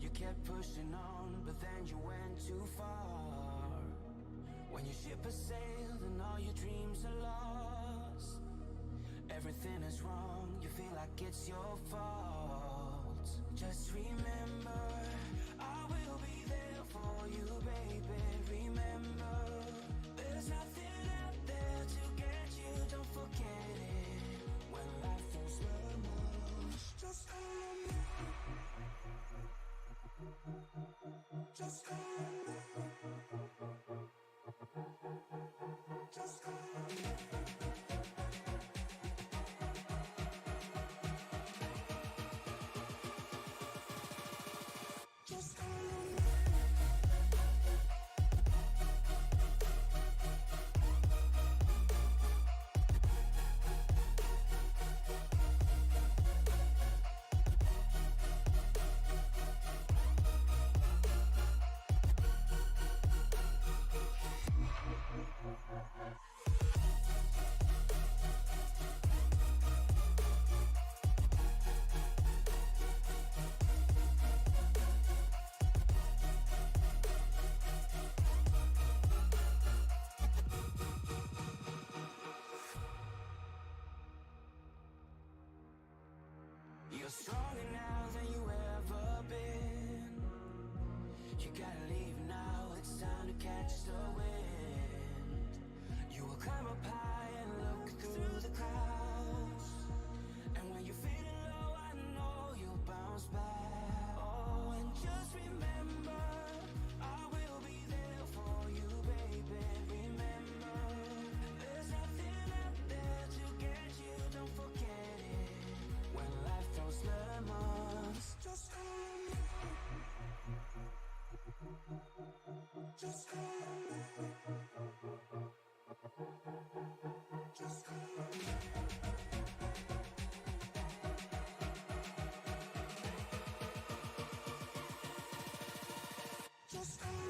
You kept pushing on, but then you went too far. When your ship has sailed and all your dreams are lost, everything is wrong, you feel like it's your fault. Just remember, I will be there for you, baby. Remember, there's nothing out there to get you, don't forget it. When life throws lemons, just call on me. Just call on me. Just call on me. Just call on me. You're stronger now than you ever been. You gotta leave now, it's time to catch the wind. You will climb up high and look through the clouds. And when you're feeling low, I know you'll bounce back. Oh, and just remember, I will be there for you, baby. Remember, there's nothing out there to get you, don't forget it. When life throws lemons, just call on me. Just call on me. Just call on me. Just call on me.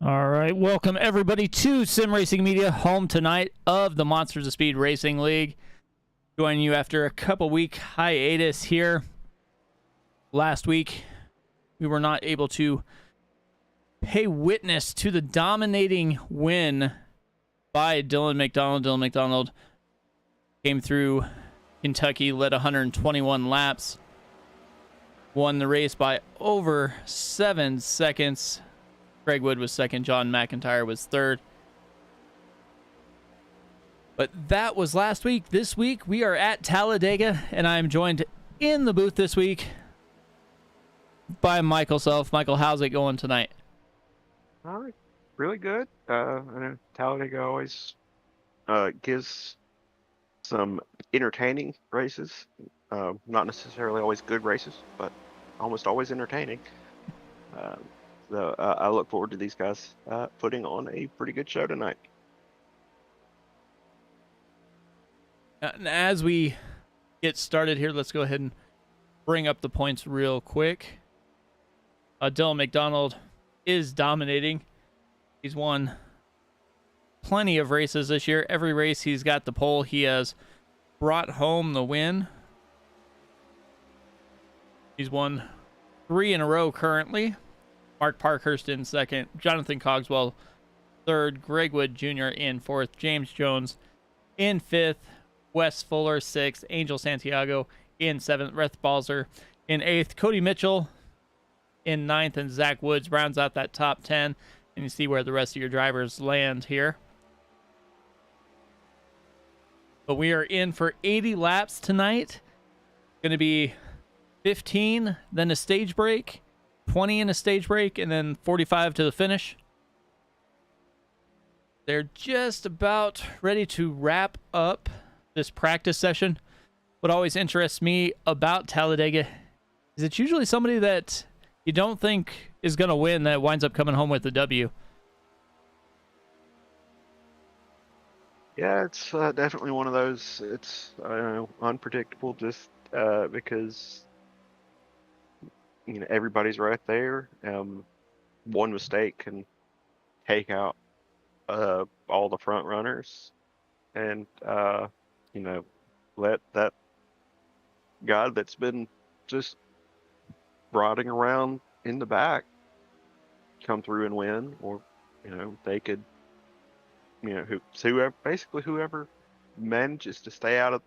All right, welcome everybody to Sim Racing Media, home tonight of the Monsters of Speed Racing League. Joining you after a couple week hiatus here. Last week, we were not able to pay witness to the dominating win by Dylan McDonald. Dylan McDonald came through Kentucky, led 121 laps, won the race by over 7 seconds. Greg Wood was second. John McIntyre was third. But that was last week. This week, we are at Talladega, and I'm joined in the booth this week by Michael Self. Michael, how's it going tonight? All right, really good. I know Talladega always gives some entertaining races. Not necessarily always good races, but almost always entertaining. So I look forward to these guys putting on a pretty good show tonight. And as we get started here, let's go ahead and bring up the points real quick. Dylan McDonald is dominating. He's won plenty of races this year. Every race he's got the pole. He has brought home the win. He's won 3 in a row currently. Mark Parkhurst in second, Jonathan Cogswell third, Greg Wood Jr. in fourth, James Jones in fifth, Wes Fuller sixth, Angel Santiago in seventh, Reth Balzer in eighth, Cody Mitchell in ninth, and Zach Woods rounds out that top 10. And you see where the rest of your drivers land here. But we are in for 80 laps tonight. Going to be 15, then a stage break, 20 in a stage break, and then 45 to the finish. They're just about ready to wrap up this practice session. What always interests me about Talladega is it's usually somebody that you don't think is going to win that winds up coming home with the W. Yeah, it's definitely one of those. It's unpredictable, just because everybody's right there. One mistake can take out all the front runners, and let that guy that's been just riding around in the back come through and win, or they could, whoever manages to stay out of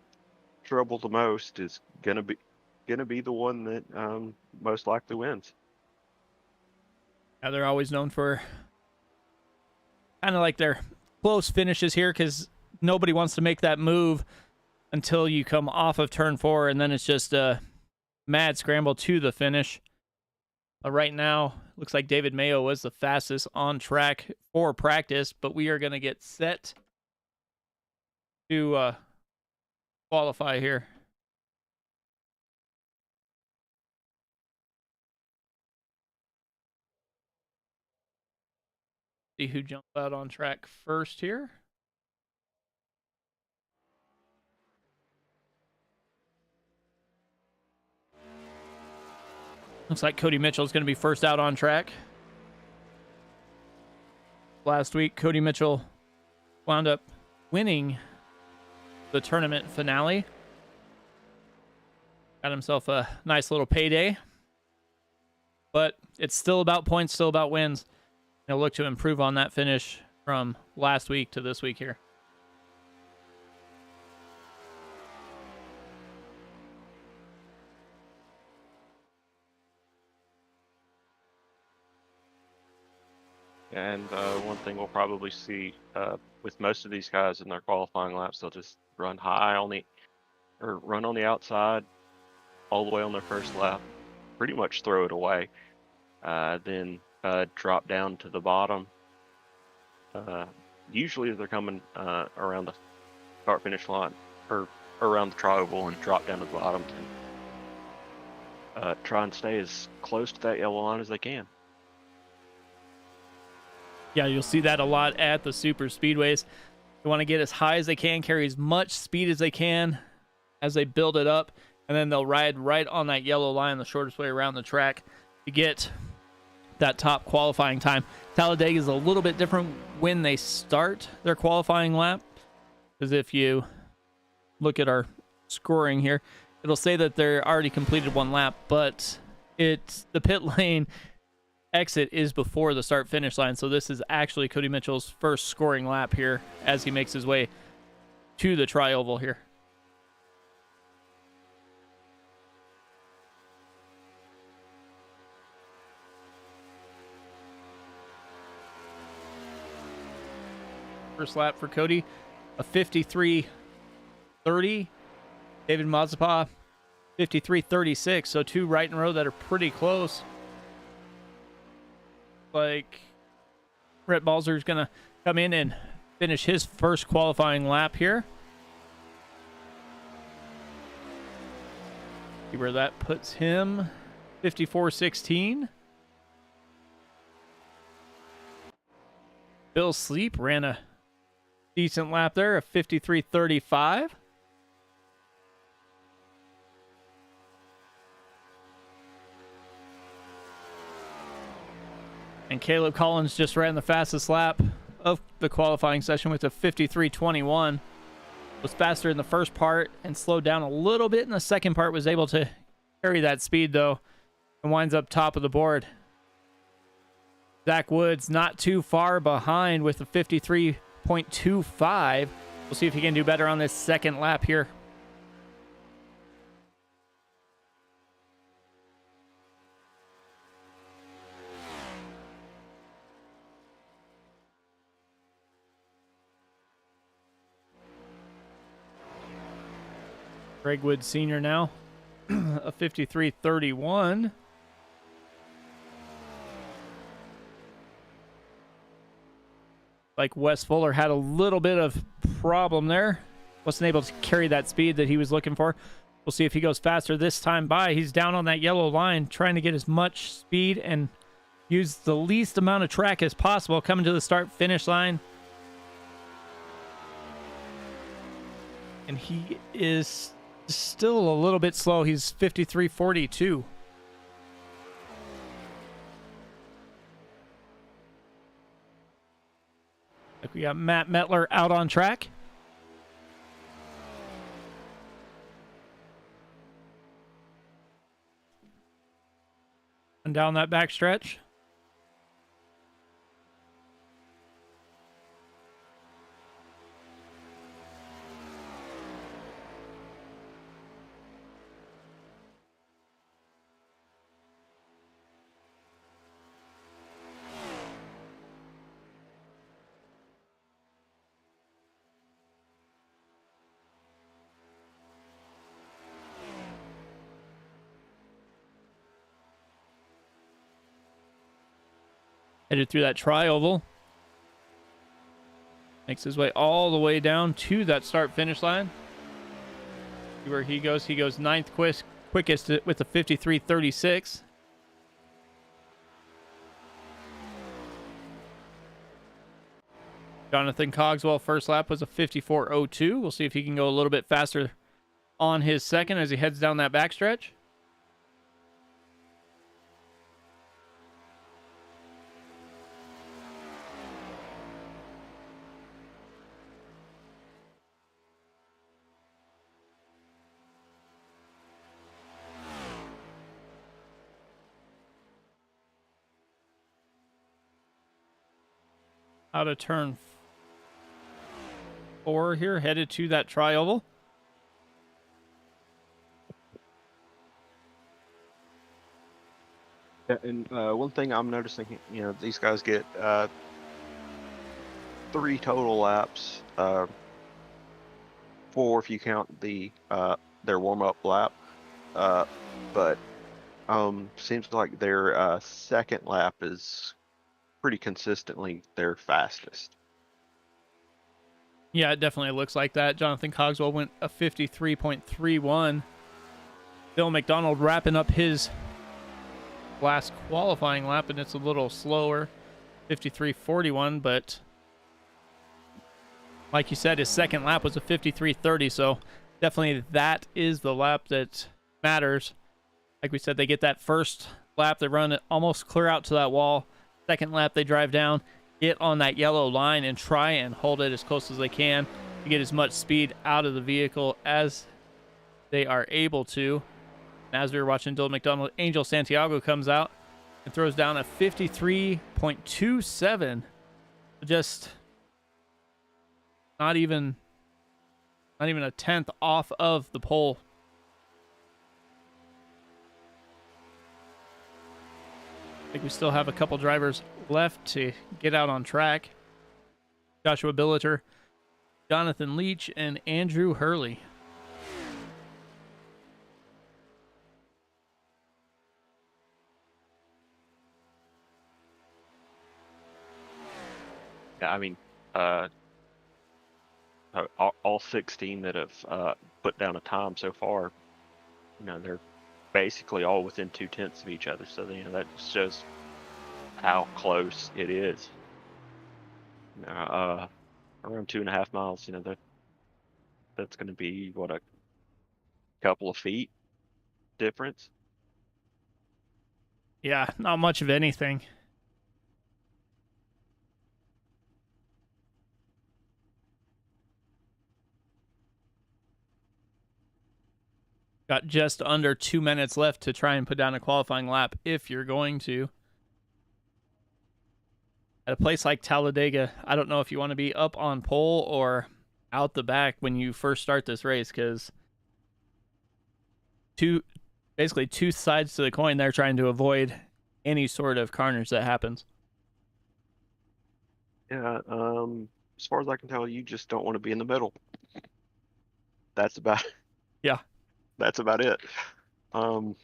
trouble the most is gonna be the one that most likely wins. Yeah, they're always known for kind of like their close finishes here, because nobody wants to make that move until you come off of turn 4, and then it's just a mad scramble to the finish. Right now, looks like David Mayo was the fastest on track for practice, but we are going to get set to qualify here. See who jumps out on track first here. Looks like Cody Mitchell is going to be first out on track. Last week, Cody Mitchell wound up winning the tournament finale. Got himself a nice little payday. But it's still about points, still about wins. He'll look to improve on that finish from last week to this week here. And one thing we'll probably see with most of these guys in their qualifying laps, they'll just run run on the outside all the way on their first lap, pretty much throw it away, then drop down to the bottom. Usually they're coming around the start-finish line or around the tri-oval and drop down to the bottom and try and stay as close to that yellow line as they can. Yeah, you'll see that a lot at the super speedways. They want to get as high as they can, carry as much speed as they can as they build it up, and then they'll ride right on that yellow line, the shortest way around the track, to get that top qualifying time. Talladega is a little bit different when they start their qualifying lap, because if you look at our scoring here, it'll say that they're already completed one lap, but it's the pit lane exit is before the start finish line, so this is actually Cody Mitchell's first scoring lap here as he makes his way to the tri-oval here. First lap for Cody, a 53.30. David Mazepin, 53.36. So two right in a row that are pretty close. Like Brett Balzer's going to come in and finish his first qualifying lap here. See where that puts him. 54.16. Bill Sleep ran a decent lap there, a 53.35. And Caleb Collins just ran the fastest lap of the qualifying session with a 53.21. Was faster in the first part and slowed down a little bit in the second part. Was able to carry that speed, though, and winds up top of the board. Zach Woods not too far behind with a 53.25. We'll see if he can do better on this second lap here. Greg Wood Sr. now, a 53.31. Like Wes Fuller had a little bit of problem there. Wasn't able to carry that speed that he was looking for. We'll see if he goes faster this time by. He's down on that yellow line, trying to get as much speed and use the least amount of track as possible. Coming to the start-finish line. And he is still a little bit slow. He's 53.42. Like we got Matt Metler out on track. And down that back stretch. Headed through that tri-oval. Makes his way all the way down to that start-finish line. See where he goes. He goes ninth quickest with a 53.36. Jonathan Cogswell first lap was a 54.02. We'll see if he can go a little bit faster on his second as he heads down that backstretch. Out of turn 4 here, headed to that tri-oval. Yeah, and one thing I'm noticing, these guys get 3 total laps, 4 if you count their warm-up lap, but seems like their second lap is pretty consistently their fastest. Yeah, it definitely looks like that. Jonathan Cogswell went a 53.31. Bill McDonald wrapping up his last qualifying lap, and it's a little slower, 53.41, but like you said, his second lap was a 53.30, so definitely that is the lap that matters. Like we said, they get that first lap, they run it almost clear out to that wall. Second lap, they drive down, get on that yellow line, and try and hold it as close as they can to get as much speed out of the vehicle as they are able to. And as we were watching Dylan McDonald, Angel Santiago comes out and throws down a 53.27. Just not even a tenth off of the pole. I think we still have a couple drivers left to get out on track. Joshua Billiter, Jonathan Leach, and Andrew Hurley. Yeah, I mean, all 16 that have put down a time so far, they're basically all within 0.2 of each other. So that just shows how close it is. Around 2.5 miles. That's going to be what, a couple of feet difference. Yeah, not much of anything. Got just under 2 minutes left to try and put down a qualifying lap if you're going to. At a place like Talladega, I don't know if you want to be up on pole or out the back when you first start this race, because basically two sides to the coin. They're trying to avoid any sort of carnage that happens. Yeah, as far as I can tell, you just don't want to be in the middle. That's about it. Yeah, that's about it. Um,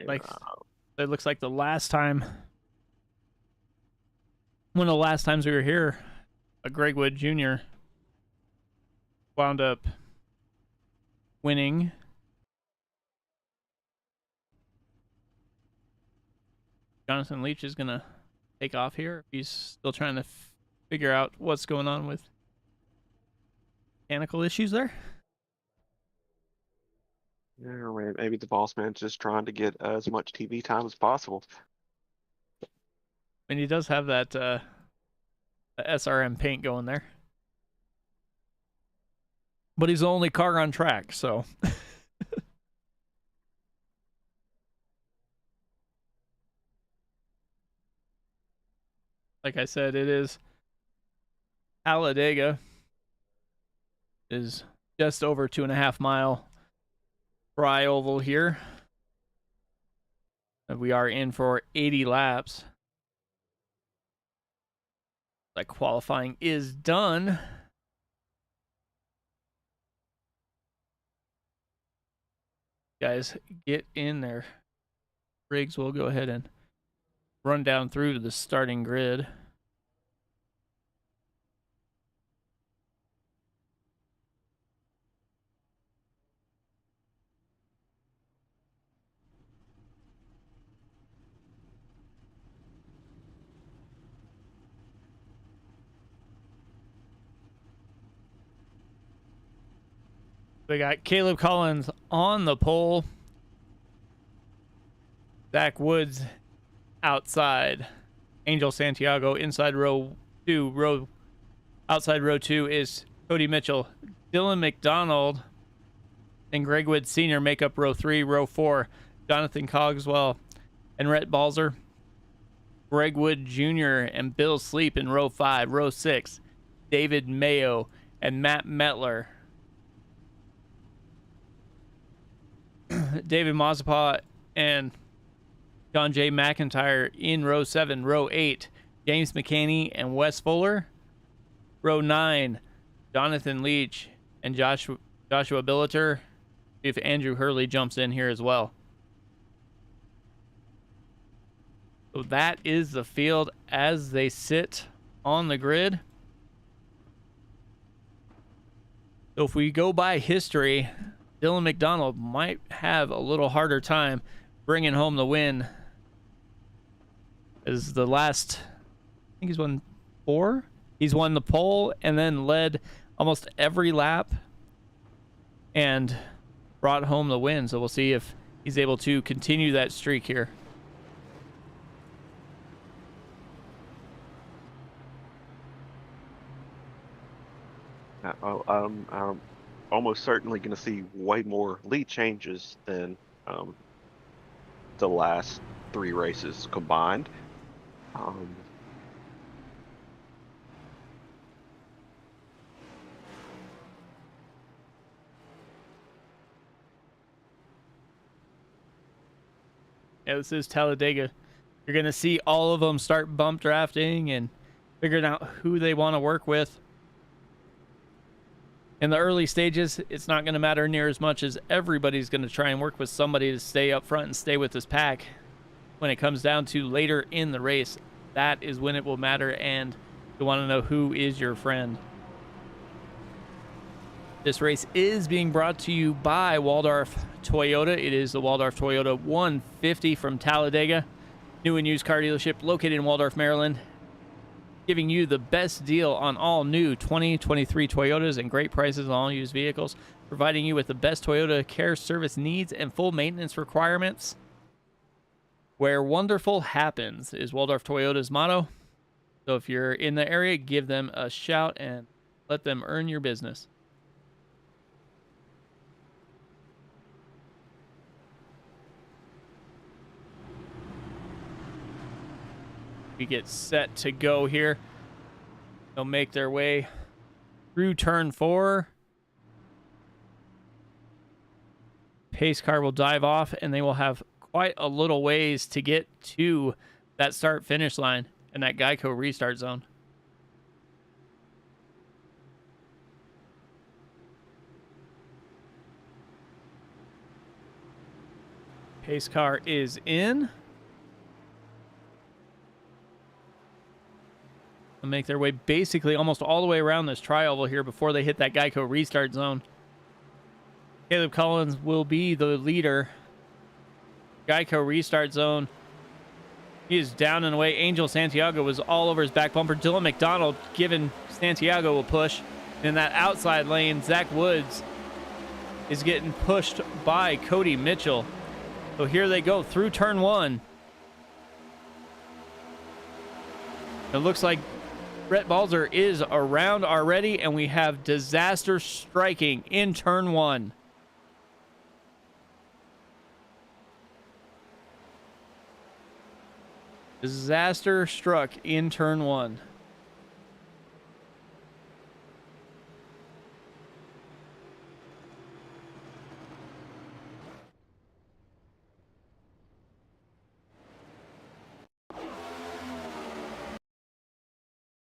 Like, yeah, it looks like the last time, one of the last times we were here, Greg Wood Jr. wound up winning. Jonathan Leach is going to take off here. He's still trying to figure out what's going on with mechanical issues there. or maybe the boss man's just trying to get as much TV time as possible. And he does have that SRM paint going there. But he's the only car on track, so. Like I said, it is Talladega. Is just over 2.5 mile dry oval here. And we are in for 80 laps. Like qualifying is done. Guys, get in there. Riggs will go ahead and run down through to the starting grid. We got Caleb Collins on the pole. Zach Woods outside. Angel Santiago inside row 2. Outside row 2 is Cody Mitchell. Dylan McDonald and Greg Wood Sr. make up row 3. Row 4, Jonathan Cogswell and Rhett Balzer. Greg Wood Jr. and Bill Sleep in row 5. Row 6, David Mayo and Matt Metler. David Mazapa and John J. McIntyre in row 7. Row 8, James McCaney and Wes Fuller. Row 9, Jonathan Leach and Joshua Billiter. If Andrew Hurley jumps in here as well. So that is the field as they sit on the grid. So if we go by history, Dylan McDonald might have a little harder time bringing home the win. As the last, I think he's won 4. He's won the pole and then led almost every lap and brought home the win. So we'll see if he's able to continue that streak here. I'm almost certainly going to see way more lead changes than the last 3 races combined. Yeah, this is Talladega. You're going to see all of them start bump drafting and figuring out who they want to work with. In the early stages, it's not going to matter near as much as everybody's going to try and work with somebody to stay up front and stay with this pack. When it comes down to later in the race, that is when it will matter, and you want to know who is your friend. This race is being brought to you by Waldorf Toyota. It is the Waldorf Toyota 150 from Talladega. New and used car dealership located in Waldorf, Maryland. Giving you the best deal on all new 2023 Toyotas and great prices on all used vehicles. Providing you with the best Toyota care service needs and full maintenance requirements. Where wonderful happens is Waldorf Toyota's motto. So if you're in the area, give them a shout and let them earn your business. We get set to go here. They'll make their way through turn 4. Pace car will dive off, and they will have quite a little ways to get to that start-finish line and that Geico restart zone. Pace car is in. They'll make their way basically almost all the way around this tri-oval here before they hit that Geico restart zone. Caleb Collins will be the leader. Geico restart zone. He is down and away. Angel Santiago was all over his back bumper. Dylan McDonald giving Santiago a push. In that outside lane, Zach Woods is getting pushed by Cody Mitchell. So here they go through turn 1. It looks like Brett Balzer is around already, and we have disaster striking in turn 1. Disaster struck in turn 1.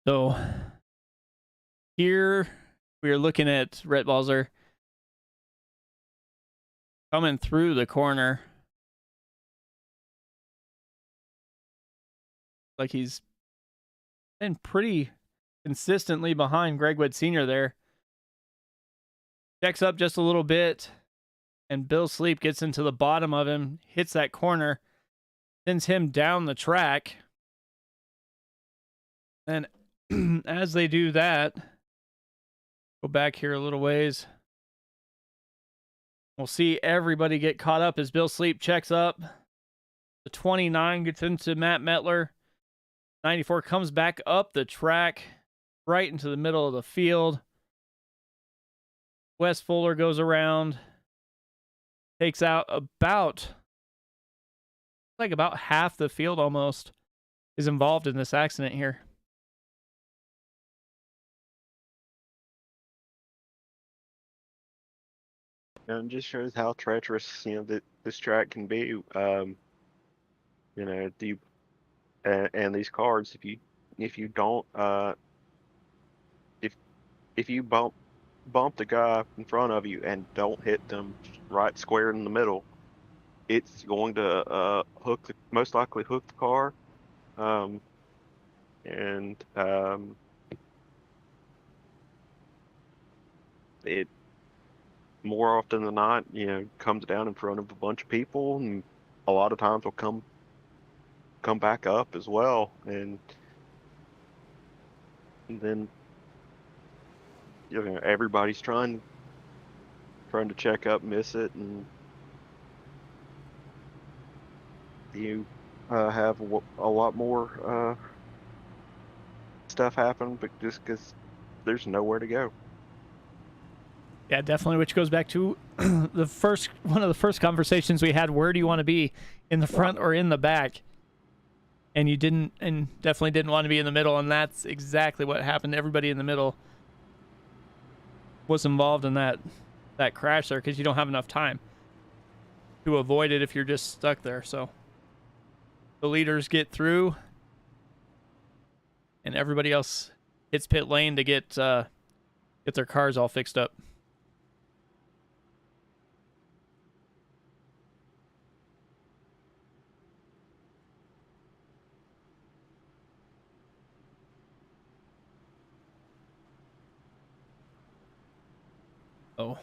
So here we are looking at Brett Balzer coming through the corner. Like he's been pretty consistently behind Greg Wood Sr. there. Checks up just a little bit, and Bill Sleep gets into the bottom of him, hits that corner, sends him down the track. And as they do that, go back here a little ways. We'll see everybody get caught up as Bill Sleep checks up. The 29 gets into Matt Metler. 94 comes back up the track, right into the middle of the field. Wes Fuller goes around, takes out about half the field almost is involved in this accident here. And just shows how treacherous, this track can be. And these cars, if you don't, if you bump the guy in front of you and don't hit them right square in the middle, it's going to most likely hook the car, it more often than not, comes down in front of a bunch of people, and a lot of times will come back up as well, and then everybody's trying to check up, miss it, and you have a lot more stuff happen, but just because there's nowhere to go. Yeah, definitely, which goes back to one of the first conversations we had. Where do you want to be, in the front or in the back? And you definitely didn't want to be in the middle, and that's exactly what happened. Everybody in the middle was involved in that crash there, because you don't have enough time to avoid it if you're just stuck there. So the leaders get through, and everybody else hits pit lane to get their cars all fixed up. Oh.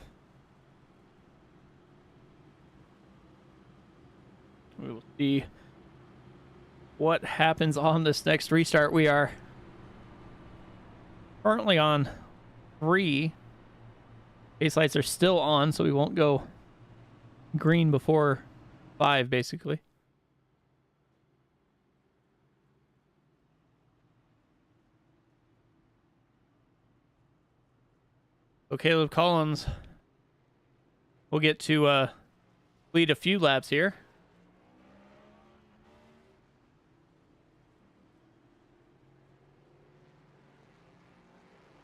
We will see what happens on this next restart. We are currently on 3. Base lights are still on, so we won't go green before 5, basically. So Caleb Collins will get to lead a few laps here.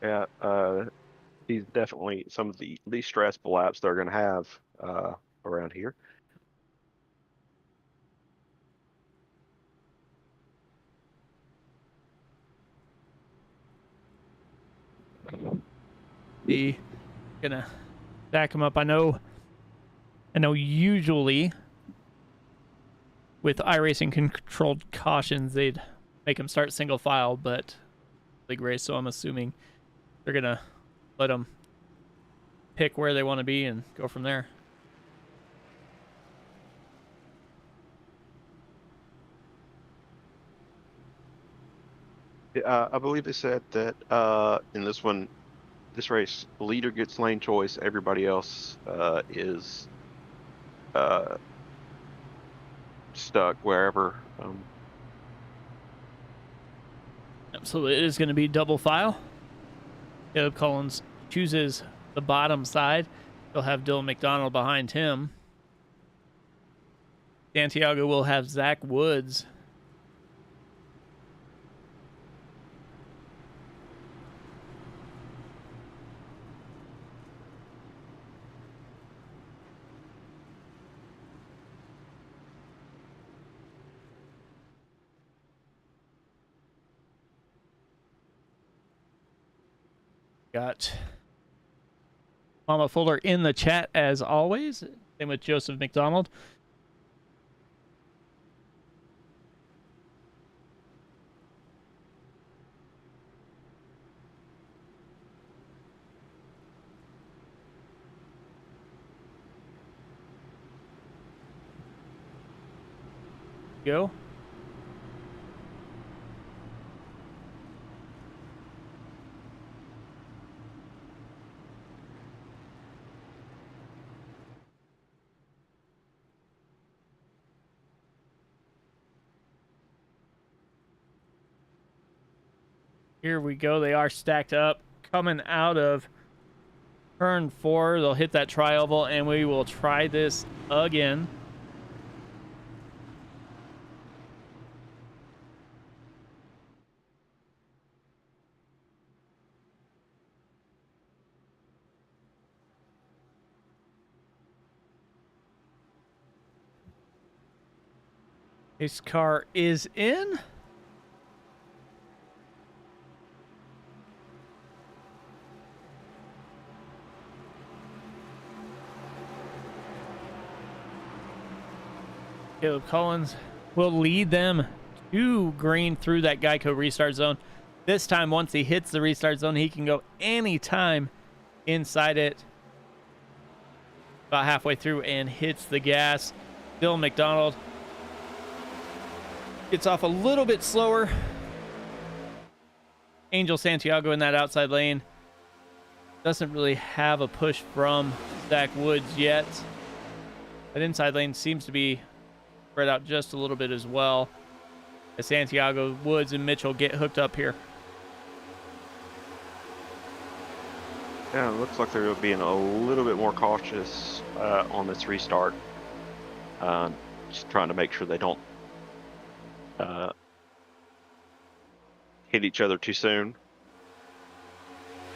Yeah, These definitely some of the least stressful laps they're going to have around here. The gonna back him up. I know usually with iRacing controlled cautions they'd make him start single file, but league race, so I'm assuming they're gonna let them pick where they want to be and go from there. I believe they said that in this race, the leader gets lane choice. Everybody else is stuck wherever. So it is going to be double file. Caleb Collins chooses the bottom side. He'll have Dylan McDonald behind him. Santiago will have Zach Woods. Got Mama Fuller in the chat as always. Same with Joseph McDonald. Go. Here we go. They are stacked up. Coming out of turn 4, they'll hit that tri-oval, and we will try this again. His car is in. Caleb Collins will lead them to green through that Geico restart zone. This time, once he hits the restart zone, he can go anytime inside it. About halfway through and hits the gas. Dylan McDonald gets off a little bit slower. Angel Santiago in that outside lane doesn't really have a push from Zach Woods yet. That inside lane seems to be spread out just a little bit as well, as Santiago, Woods, and Mitchell get hooked up here. Yeah, it looks like they're being a little bit more cautious on this restart. Just trying to make sure they don't hit each other too soon.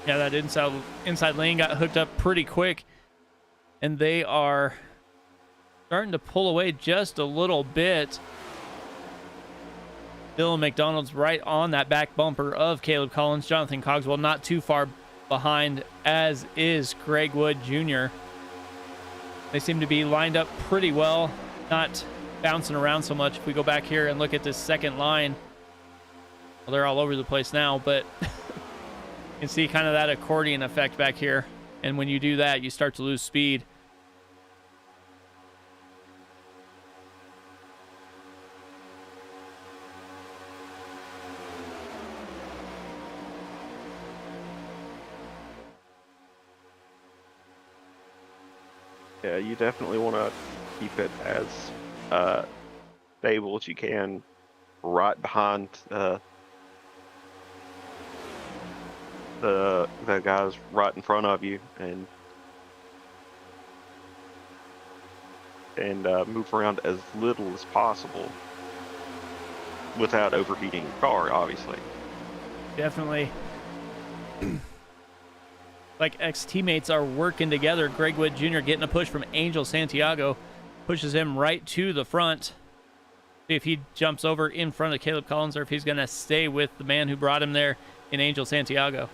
Yeah, that inside lane got hooked up pretty quick, and they are starting to pull away just a little bit. Dylan McDonald's right on that back bumper of Caleb Collins. Jonathan Cogswell not too far behind, as is Greg Wood Jr. They seem to be lined up pretty well, not bouncing around so much. If we go back here and look at this second line, well, they're all over the place now, but you can see kind of that accordion effect back here. And when you do that, you start to lose speed. Yeah, you definitely want to keep it as stable as you can, right behind the guys right in front of you, and move around as little as possible without overheating your car, obviously. Definitely. like ex-teammates are working together. Greg Wood Jr. getting a push from Angel Santiago. Pushes him right to the front. See if he jumps over in front of Caleb Collins or if he's going to stay with the man who brought him there in Angel Santiago.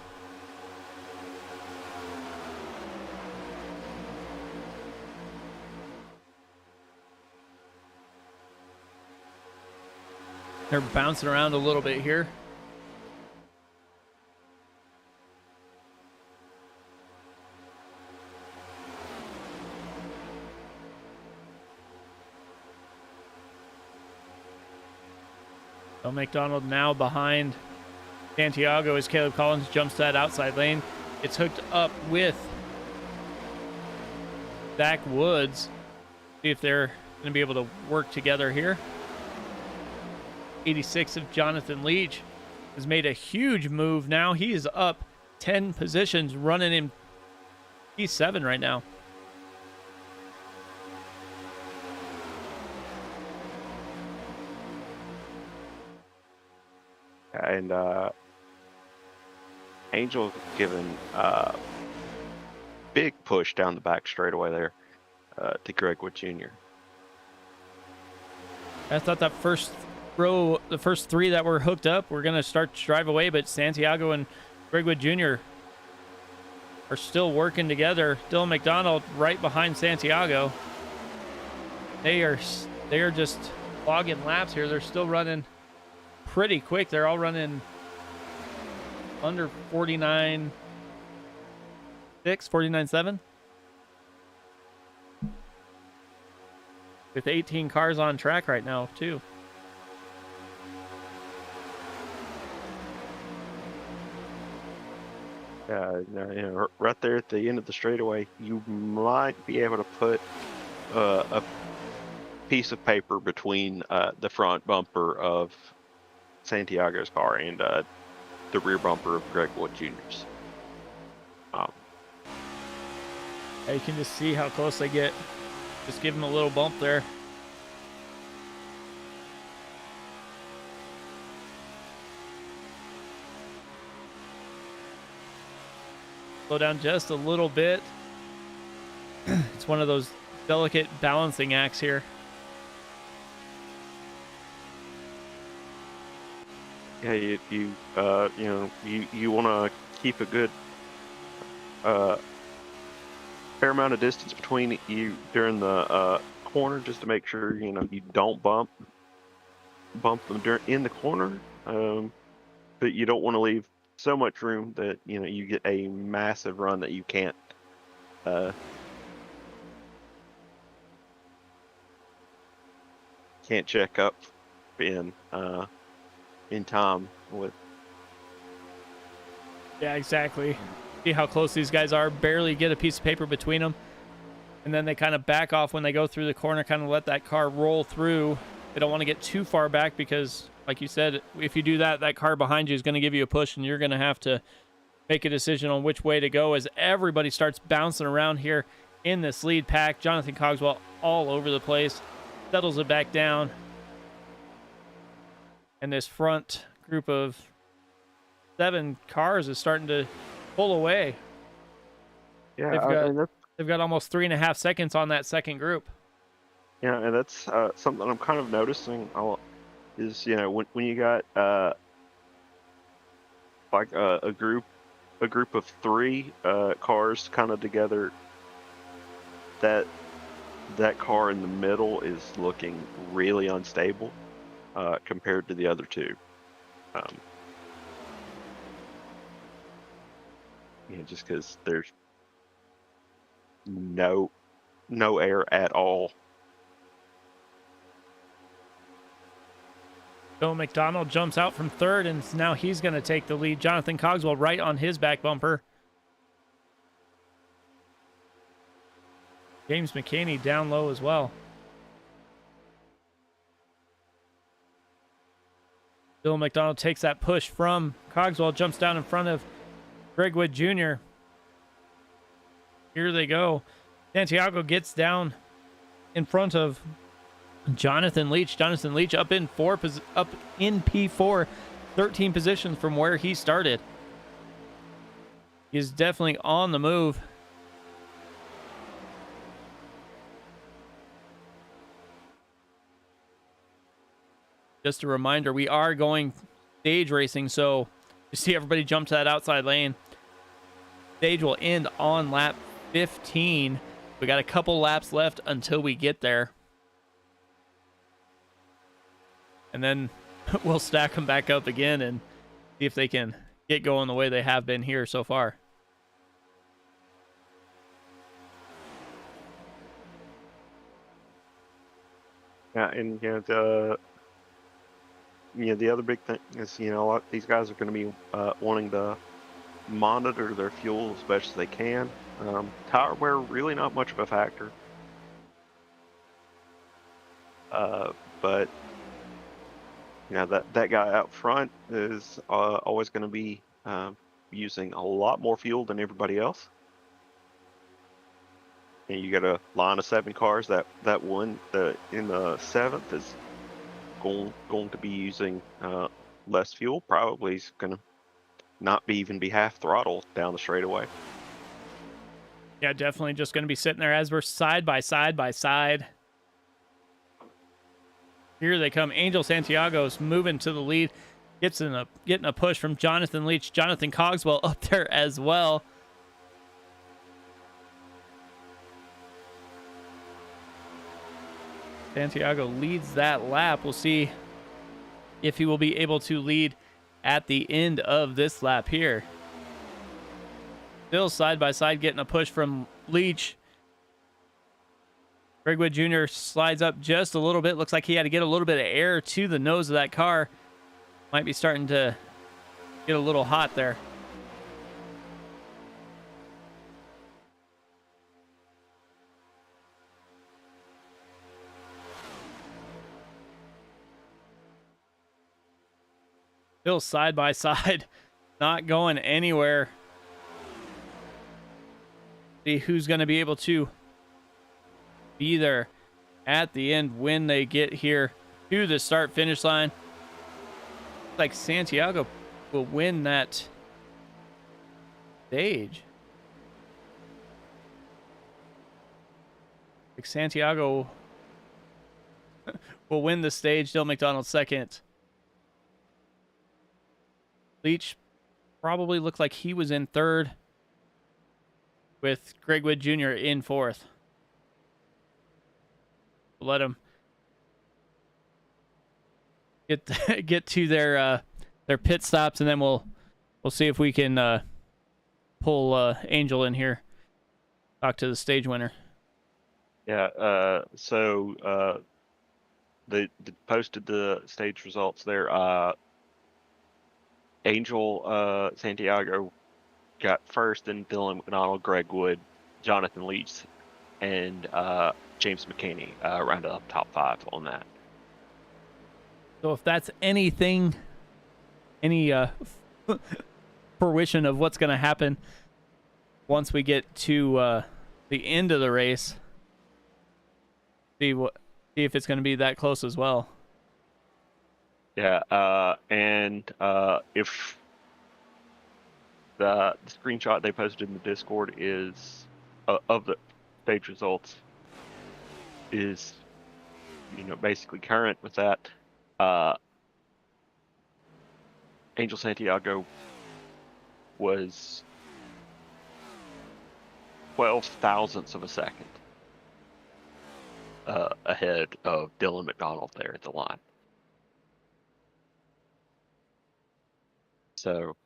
They're bouncing around a little bit here. So McDonald now behind Santiago as Caleb Collins jumps that outside lane. It's hooked up with Zach Woods. See if they're going to be able to work together here. 86 of Jonathan Leach has made a huge move now. He is up 10 positions, running in P7 right now. And Angel giving big push down the back straightaway there to Greg Wood Jr. I thought that first row, the first three that were hooked up, were going to start to drive away, but Santiago and Greg Wood Jr. are still working together. Dylan McDonald right behind Santiago. They are just logging laps here. They're still running pretty quick. They're all running under 49.6, 49.7. With 18 cars on track right now, too. Right there at the end of the straightaway, you might be able to put a piece of paper between the front bumper of Santiago's car and the rear bumper of Greg Wood Jr.'s. You can just see how close they get. Just give him a little bump there. Slow down just a little bit. It's one of those delicate balancing acts here. Yeah, you want to keep a good fair amount of distance between you during the corner, just to make sure you don't bump them in the corner, but you don't want to leave so much room that you get a massive run that you can't check up in time with. Yeah, exactly. See how close these guys are. Barely get a piece of paper between them. And then they kind of back off when they go through the corner, kind of let that car roll through. They don't want to get too far back because, like you said, if you do that, that car behind you is going to give you a push, and you're going to have to make a decision on which way to go as everybody starts bouncing around here in this lead pack. Jonathan Cogswell all over the place. Settles it back down. And this front group of 7 cars is starting to pull away. Yeah, they've got almost 3.5 seconds on that second group. Yeah, and that's something I'm kind of noticing. Is when you got like a group of 3 cars kind of together, that car in the middle is looking really unstable compared to the other 2. Just because there's no air at all. Bill McDonald jumps out from third, and now he's going to take the lead. Jonathan Cogswell right on his back bumper. James McCaney down low as well. Bill McDonald takes that push from Cogswell, jumps down in front of Greg Wood Jr. Here they go. Santiago gets down in front of Jonathan Leach. Jonathan Leach up in P4, 13 positions from where he started. He's definitely on the move. Just a reminder, we are going stage racing, so you see everybody jump to that outside lane. Stage will end on lap 15. We got a couple laps left until we get there. And then we'll stack them back up again and see if they can get going the way they have been here so far. Yeah, and the other big thing is a lot these guys are going to be wanting to monitor their fuel as best as they can. Tire wear really not much of a factor, but that guy out front is always going to be using a lot more fuel than everybody else. And you got a line of 7 cars. That one in the 7th is going to be using less fuel. Probably is going to not even be half throttle down the straightaway. Yeah, definitely just going to be sitting there as we're side by side by side. Here they come. Angel Santiago's moving to the lead. Getting a push from Jonathan Leach. Jonathan Cogswell up there as well. Santiago leads that lap. We'll see if he will be able to lead at the end of this lap here. Still side by side, getting a push from Leach. Greg Wood Jr. slides up just a little bit. Looks like he had to get a little bit of air to the nose of that car. Might be starting to get a little hot there. Still side by side, not going anywhere. See who's going to be able to be there at the end when they get here to the start finish line. Looks like Santiago will win that stage. Like Santiago will win the stage. Dylan McDonald second. Leach probably looked like he was in third, with Greg Wood Jr. in fourth. We'll let him get to their pit stops, and then we'll see if we can pull Angel in here. Talk to the stage winner. Yeah. So they posted the stage results there. Angel Santiago got first, and Dylan McDonald, Greg Wood, Jonathan Leach, and James McKinney rounded up top 5 on that. So if that's anything, any fruition of what's going to happen once we get to the end of the race, see if it's going to be that close as well. Yeah, and if the screenshot they posted in the Discord is of the stage results is basically current with that, Angel Santiago was 12 thousandths of a second ahead of Dylan McDonald there at the line. So,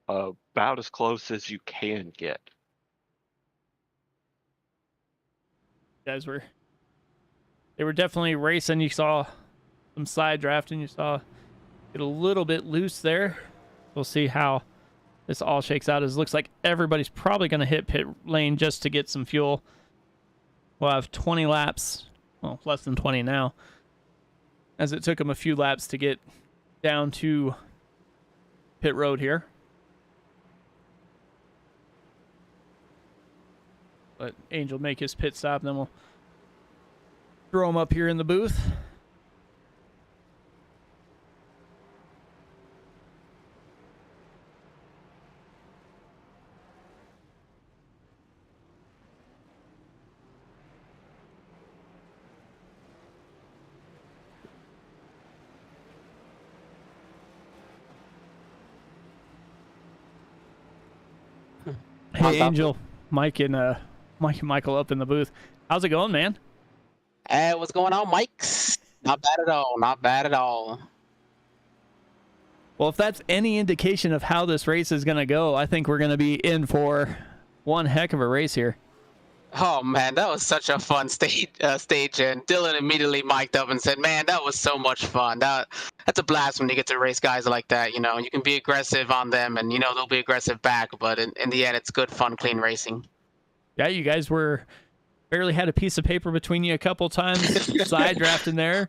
about as close as you can get. They were definitely racing. You saw some side drafting. You saw get a little bit loose there. We'll see how this all shakes out. It looks like everybody's probably going to hit pit lane just to get some fuel. We'll have 20 laps. Well, less than 20 now, as it took them a few laps to get down to pit road here. Let Angel make his pit stop, and then we'll throw him up here in the booth. Hey, Angel, Mike and Michael up in the booth. How's it going, man? Hey, what's going on, Mike's? Not bad at all. Not bad at all. Well, if that's any indication of how this race is going to go, I think we're going to be in for one heck of a race here. Oh man, that was such a fun stage, and Dylan immediately mic'd up and said, "Man, that was so much fun. That's a blast when you get to race guys like that. You know, you can be aggressive on them, and you know they'll be aggressive back. But in the end, it's good, fun, clean racing." Yeah, you guys barely had a piece of paper between you a couple times, side drafting there,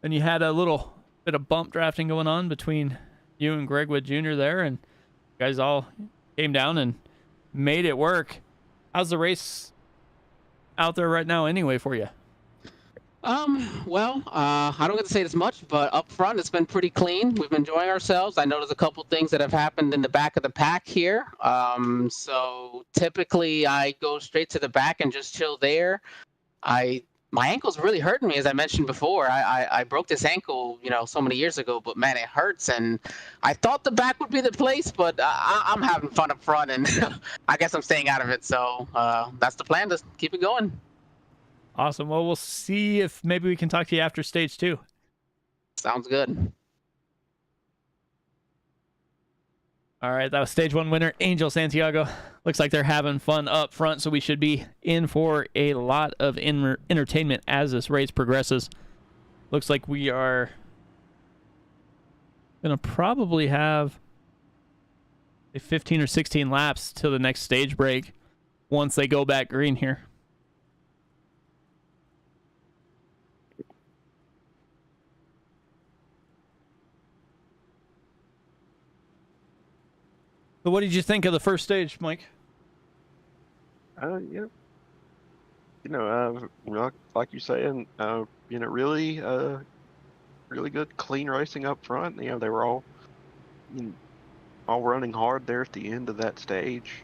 and you had a little bit of bump drafting going on between you and Greg Wood Jr. there, and you guys all came down and made it work. How's the race out there right now anyway for you? Well, I don't get to say this much, but up front it's been pretty clean. We've been enjoying ourselves. I know there's a couple things that have happened in the back of the pack here. So typically I go straight to the back and just chill there. My ankle's really hurting me, as I mentioned before. I broke this ankle, so many years ago, but man, it hurts. And I thought the back would be the place, but I'm having fun up front, and I guess I'm staying out of it. So that's the plan, to keep it going. Awesome. Well, we'll see if maybe we can talk to you after stage 2. Sounds good. All right, that was stage 1 winner, Angel Santiago. Looks like they're having fun up front, so we should be in for a lot of entertainment as this race progresses. Looks like we are going to probably have a 15 or 16 laps till the next stage break once they go back green here. So what did you think of the first stage, Mike? Yeah. Like you're saying, really good, clean racing up front. They were all running hard there at the end of that stage.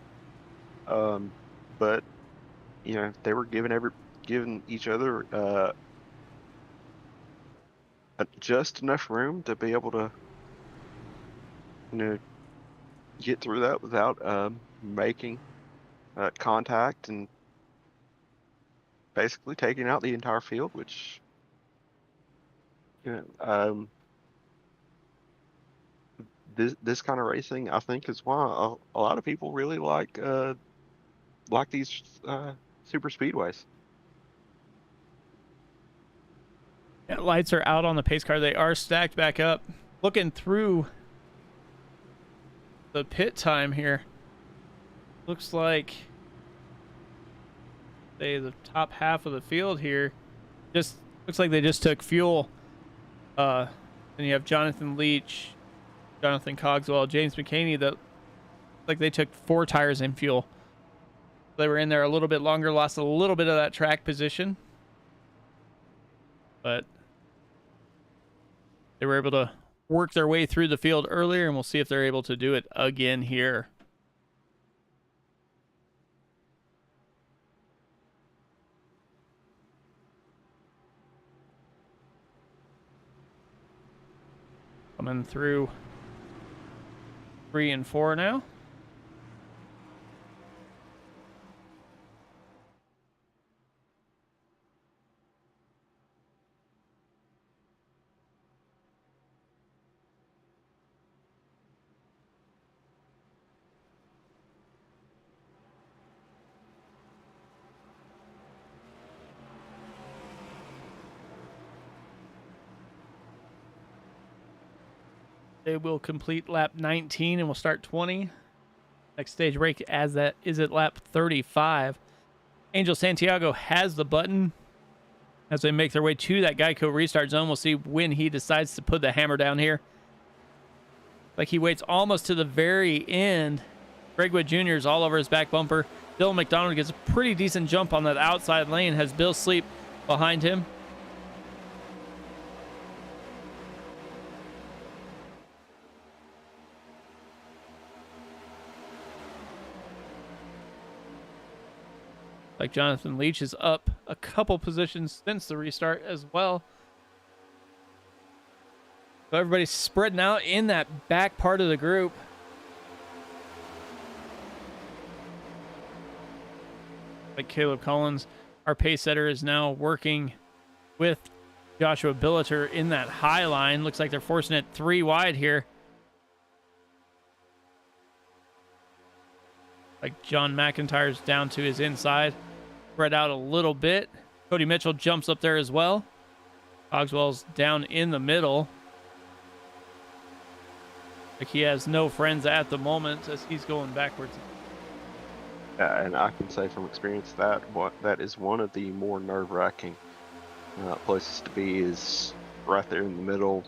But they were giving each other just enough room to be able to get through that without making contact and basically taking out the entire field, which this kind of racing, I think, is why a lot of people really like these super speedways. Yeah, lights are out on the pace car. They are stacked back up. Looking through the pit time here, looks like the top half of the field here just looks like they just took fuel. Then you have Jonathan Leach, Jonathan Cogswell, James McCaney, that like they took 4 tires in fuel. They were in there a little bit longer, lost a little bit of that track position, but they were able to work their way through the field earlier, and we'll see if they're able to do it again here. Coming through 3 and 4 now. They will complete lap 19 and we'll start 20. Next stage break as that is at lap 35. Angel Santiago has the button as they make their way to that Geico restart zone. We'll see when he decides to put the hammer down here. Like he waits almost to the very end. Greg Wood Jr. is all over his back bumper. Dylan McDonald gets a pretty decent jump on that outside lane. Has Bill Sleep behind him. Like Jonathan Leach is up a couple positions since the restart as well. So everybody's spreading out in that back part of the group. like Caleb Collins, our pace setter, is now working with Joshua Billeter in that high line. Looks like they're forcing it 3 wide here. Like John McIntyre's down to his inside. Spread out a little bit. Cody Mitchell jumps up there as well. Cogswell's down in the middle. Like he has no friends at the moment as he's going backwards. Yeah, and I can say from experience that that is one of the more nerve-wracking places to be, is right there in the middle,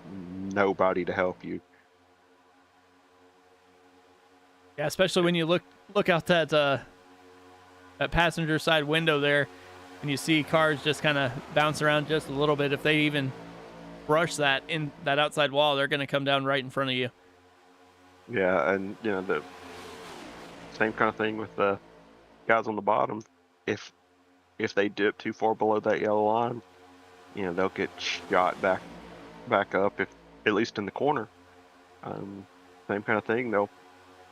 nobody to help you. Yeah, especially when you look out that that passenger side window there, and you see cars just kind of bounce around just a little bit. If they even brush that in that outside wall, they're going to come down right in front of you. Yeah, and you know, the same kind of thing with the guys on the bottom. If they dip too far below that yellow line, you know, they'll get shot back up, if at least in the corner. Same kind of thing, they'll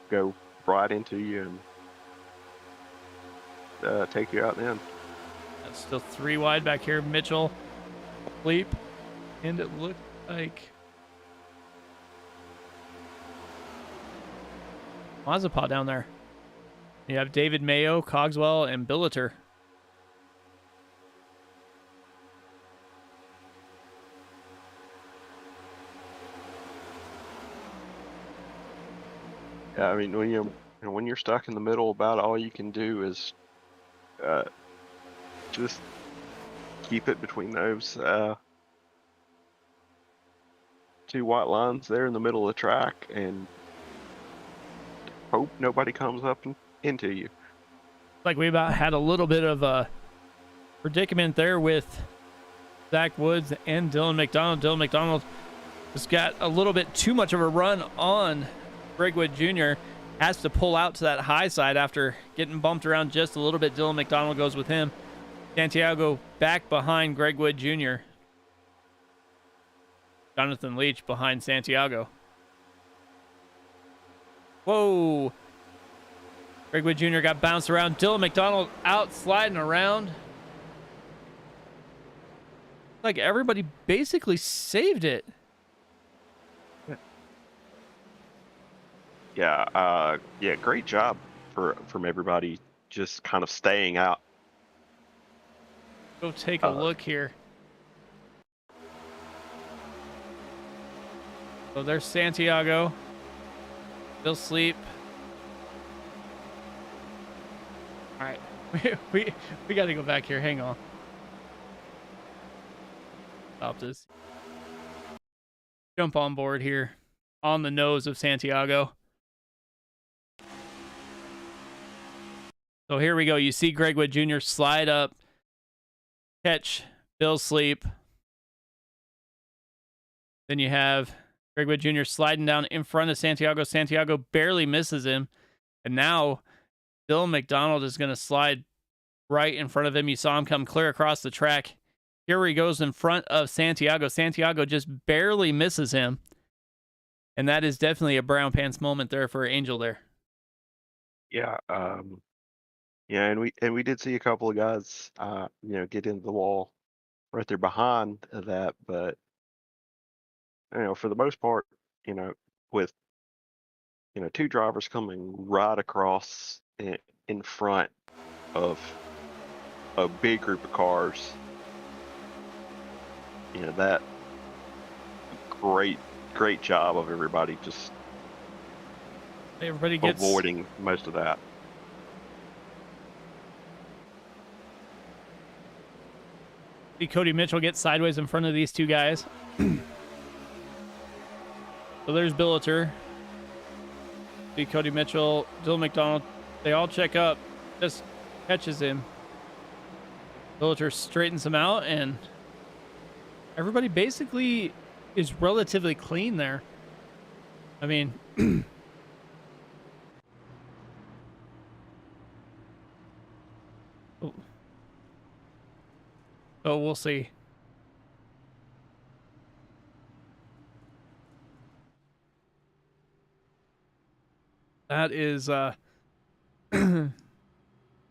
go right into you and take you out then. That's still 3 wide back here. Mitchell, Leap, and it looked like Mazepin down there. You have David Mayo, Cogswell, and Billeter. Yeah, I mean, when you're stuck in the middle, about all you can do is just keep it between those 2 white lines there in the middle of the track, and hope nobody comes up into you. Like we about had a little bit of a predicament there with Zach Woods and Dylan McDonald. Dylan McDonald just got a little bit too much of a run on Greg Wood Jr. Has to pull out to that high side after getting bumped around just a little bit. Dylan McDonald goes with him. Santiago back behind Greg Wood Jr. Jonathan Leach behind Santiago. Whoa. Greg Wood Jr. got bounced around. Dylan McDonald out sliding around. Like everybody basically saved it. Yeah, great job from everybody just kind of staying out. Go take a look here. So there's Santiago. They'll sleep. All right, we got to go back here. Hang on. Stop this. Jump on board here on the nose of Santiago. So here we go. You see Greg Wood Jr. slide up, catch Bill Sleep. Then you have Greg Wood Jr. sliding down in front of Santiago. Santiago barely misses him. And now Bill McDonald is going to slide right in front of him. You saw him come clear across the track. Here he goes in front of Santiago. Santiago just barely misses him. And that is definitely a brown pants moment there for Angel there. Yeah, yeah, and we did see a couple of guys, get into the wall right there behind that, but for the most part, with 2 drivers coming right across in front of a big group of cars, that great job of everybody just gets avoiding most of that. See Cody Mitchell get sideways in front of these 2 guys. So there's Billeter. See Cody Mitchell, Dylan McDonald. They all check up. Just catches him. Billeter straightens him out, and everybody basically is relatively clean there. I mean, oh, we'll see. That is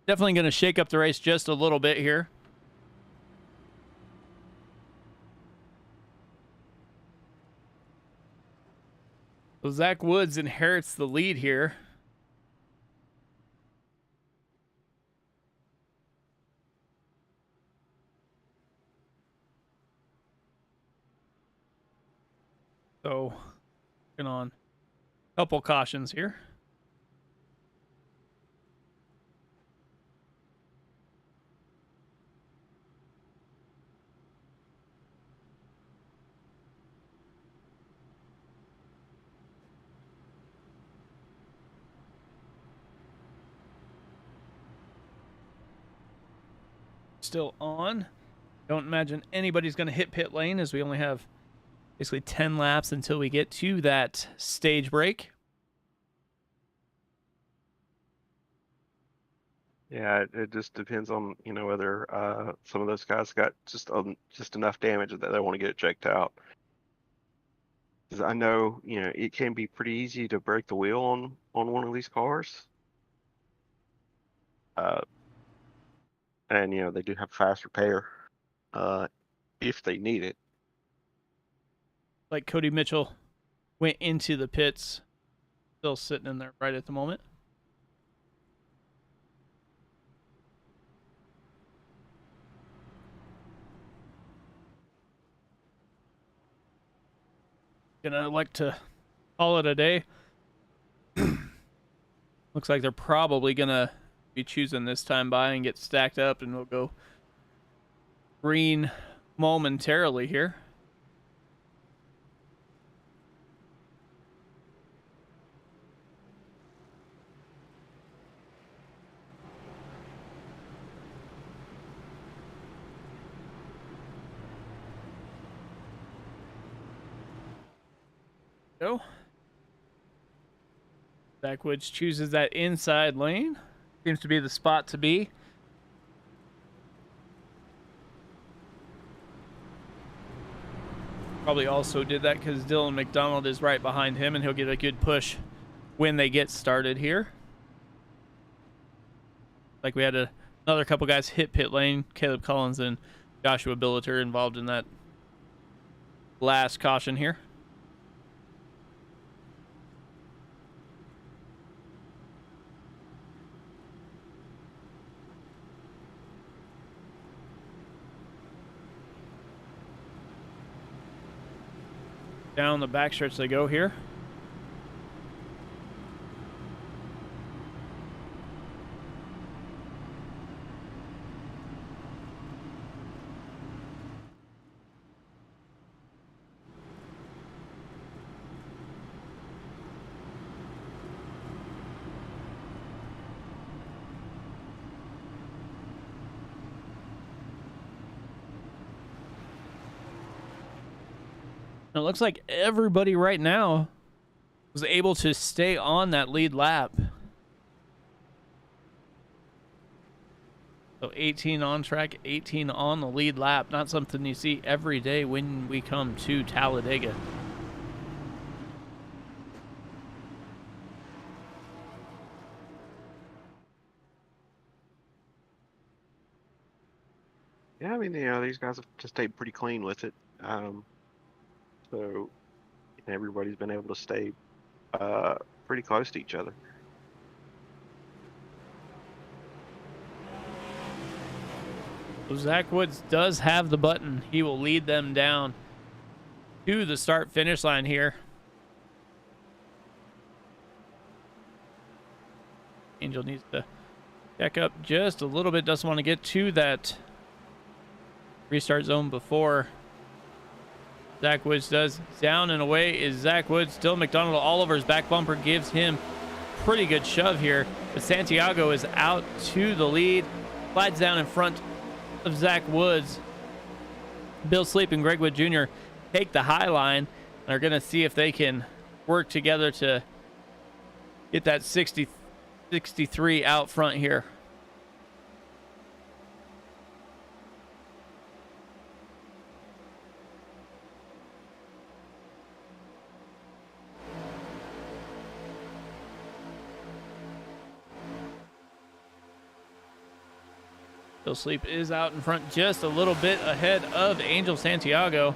Definitely going to shake up the race just a little bit here. So Zach Woods inherits the lead here. So, working on a couple cautions here. Still on. Don't imagine anybody's going to hit pit lane, as we only have basically 10 laps until we get to that stage break. Yeah, it just depends on, you know, whether some of those guys got just enough damage that they want to get it checked out. 'Cause I know, you know, it can be pretty easy to break the wheel on one of these cars. And you know, they do have fast repair if they need it. Like Cody Mitchell went into the pits, still sitting in there right at the moment. Gonna like to call it a day. Looks like they're probably gonna be choosing this time by and get stacked up, and we'll go green momentarily here. Go. Zach Woods chooses that inside lane. Seems to be the spot to be. Probably also did that because Dylan McDonald is right behind him, and he'll get a good push when they get started here. Like we had another couple guys hit pit lane. Caleb Collins and Joshua Billiter involved in that last caution here. Down the backstretch they go here. It looks like everybody right now was able to stay on that lead lap. So 18 on track, 18 on the lead lap. Not something you see every day when we come to Talladega. Yeah, I mean, you know, these guys have just stayed pretty clean with it. So everybody's been able to stay pretty close to each other. So Zach Woods does have the button. He will lead them down to the start-finish line here. Angel needs to check up just a little bit. Doesn't want to get to that restart zone before Zach Woods does. Down and away is Zach Woods. Still McDonald all over his back bumper. Gives him pretty good shove here. But Santiago is out to the lead. Slides down in front of Zach Woods. Bill Sleep and Greg Wood Jr. take the high line and are going to see if they can work together to get that 63 out front here. Bill Sleep is out in front just a little bit ahead of Angel Santiago.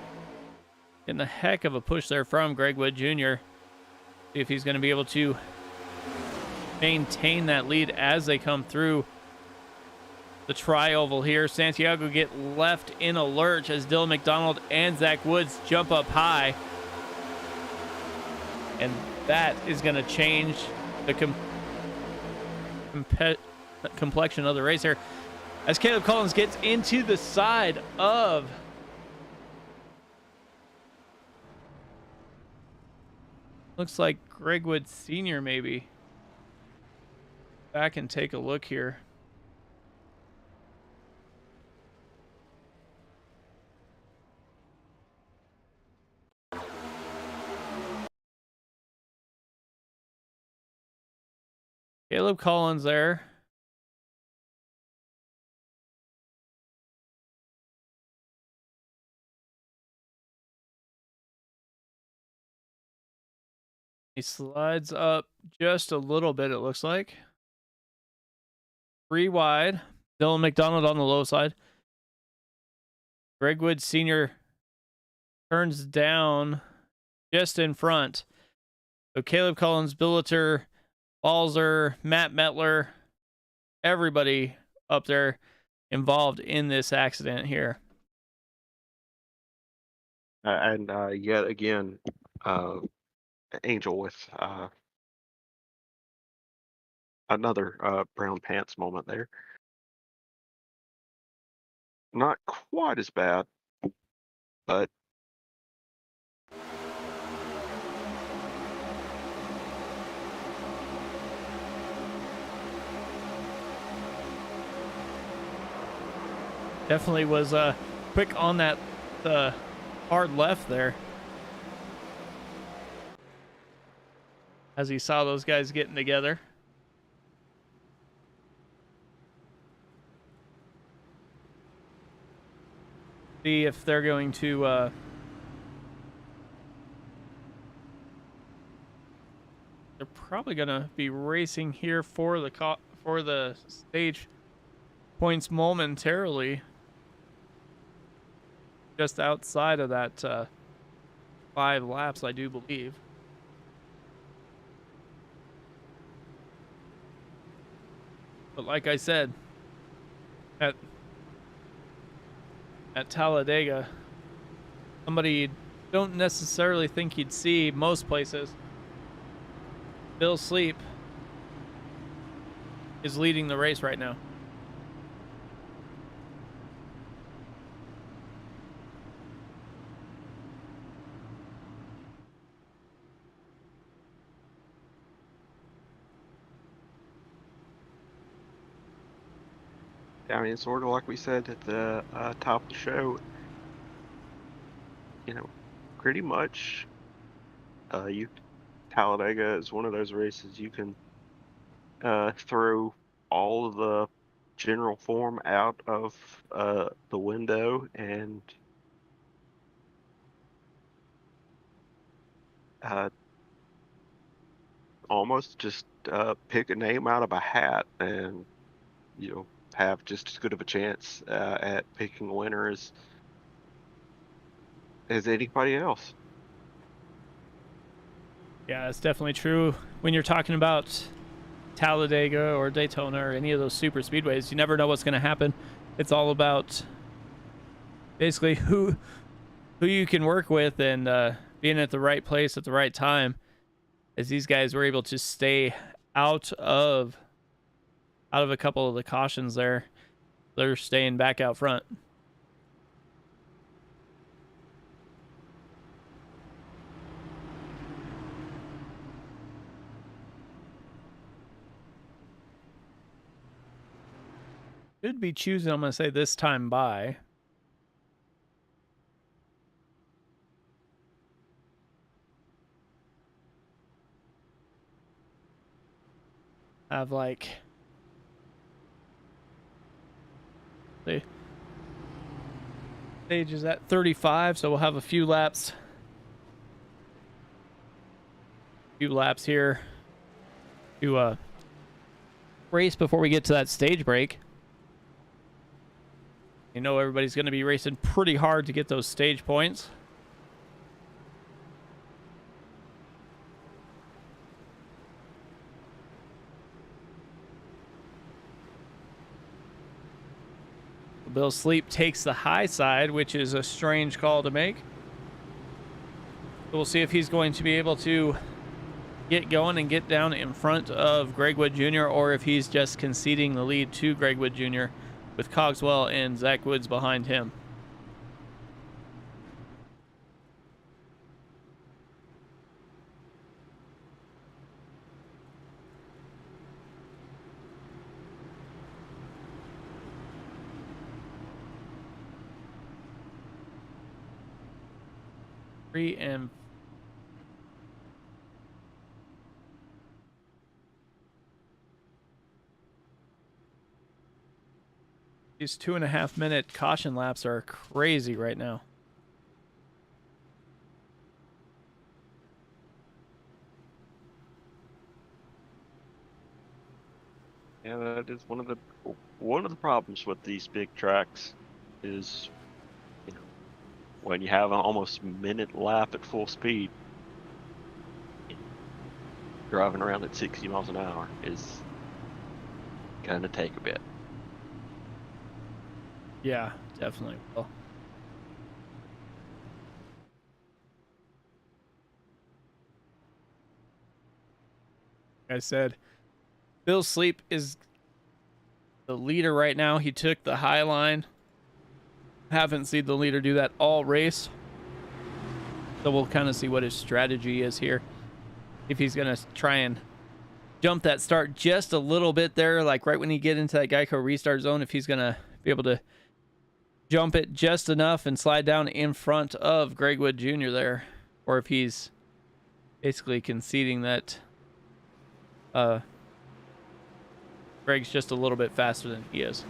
Getting a heck of a push there from Greg Wood Jr. See if he's going to be able to maintain that lead as they come through the tri-oval here. Santiago get left in a lurch as Dylan McDonald and Zach Woods jump up high. And that is going to change the complexion of the race here. As Caleb Collins gets into the side of looks like Greg Wood Sr. maybe. Back and take a look here. Caleb Collins there. He slides up just a little bit, it looks like. 3 wide. Dylan McDonald on the low side. Greg Wood Sr. turns down just in front. So Caleb Collins, Billiter, Balzer, Matt Metler, everybody up there involved in this accident here. And yet again, Angel with another brown pants moment there. Not quite as bad, but Definitely was quick on that hard left there. As he saw those guys getting together. See if they're going to they're probably going to be racing here for the stage points momentarily. Just outside of that 5 laps, I do believe. But like I said, at Talladega, somebody you don't necessarily think you'd see most places, Bill Sleep is leading the race right now. I mean, sort of like we said at the top of the show, you know, pretty much Talladega is one of those races you can throw all of the general form out of the window and almost just pick a name out of a hat and, you know, have just as good of a chance at picking a winner as anybody else. Yeah, it's definitely true. When you're talking about Talladega or Daytona or any of those super speedways, you never know what's going to happen. It's all about basically who you can work with and being at the right place at the right time. As these guys were able to stay out of a couple of the cautions there, they're staying back out front. Should be choosing, I'm going to say, this time by. Have like, the stage is at 35, so we'll have a few laps here to race before we get to that stage break. You know everybody's going to be racing pretty hard to get those stage points. Bill Sleep takes the high side, which is a strange call to make. So we'll see if he's going to be able to get going and get down in front of Greg Wood Jr., or if he's just conceding the lead to Greg Wood Jr. with Cogswell and Zach Woods behind him. These 2.5-minute caution laps are crazy right now. Yeah, that is one of the problems with these big tracks is, you know, when you have an almost minute lap at full speed, driving around at 60 miles an hour is gonna take a bit. Yeah, definitely will. Like I said, Bill Sleep is the leader right now. He took the high line. Haven't seen the leader do that all race. So we'll kind of see what his strategy is here. If he's going to try and jump that start just a little bit there, like right when you get into that Geico restart zone, if he's going to be able to jump it just enough and slide down in front of Greg Wood Jr. there, or if he's basically conceding that Greg's just a little bit faster than he is.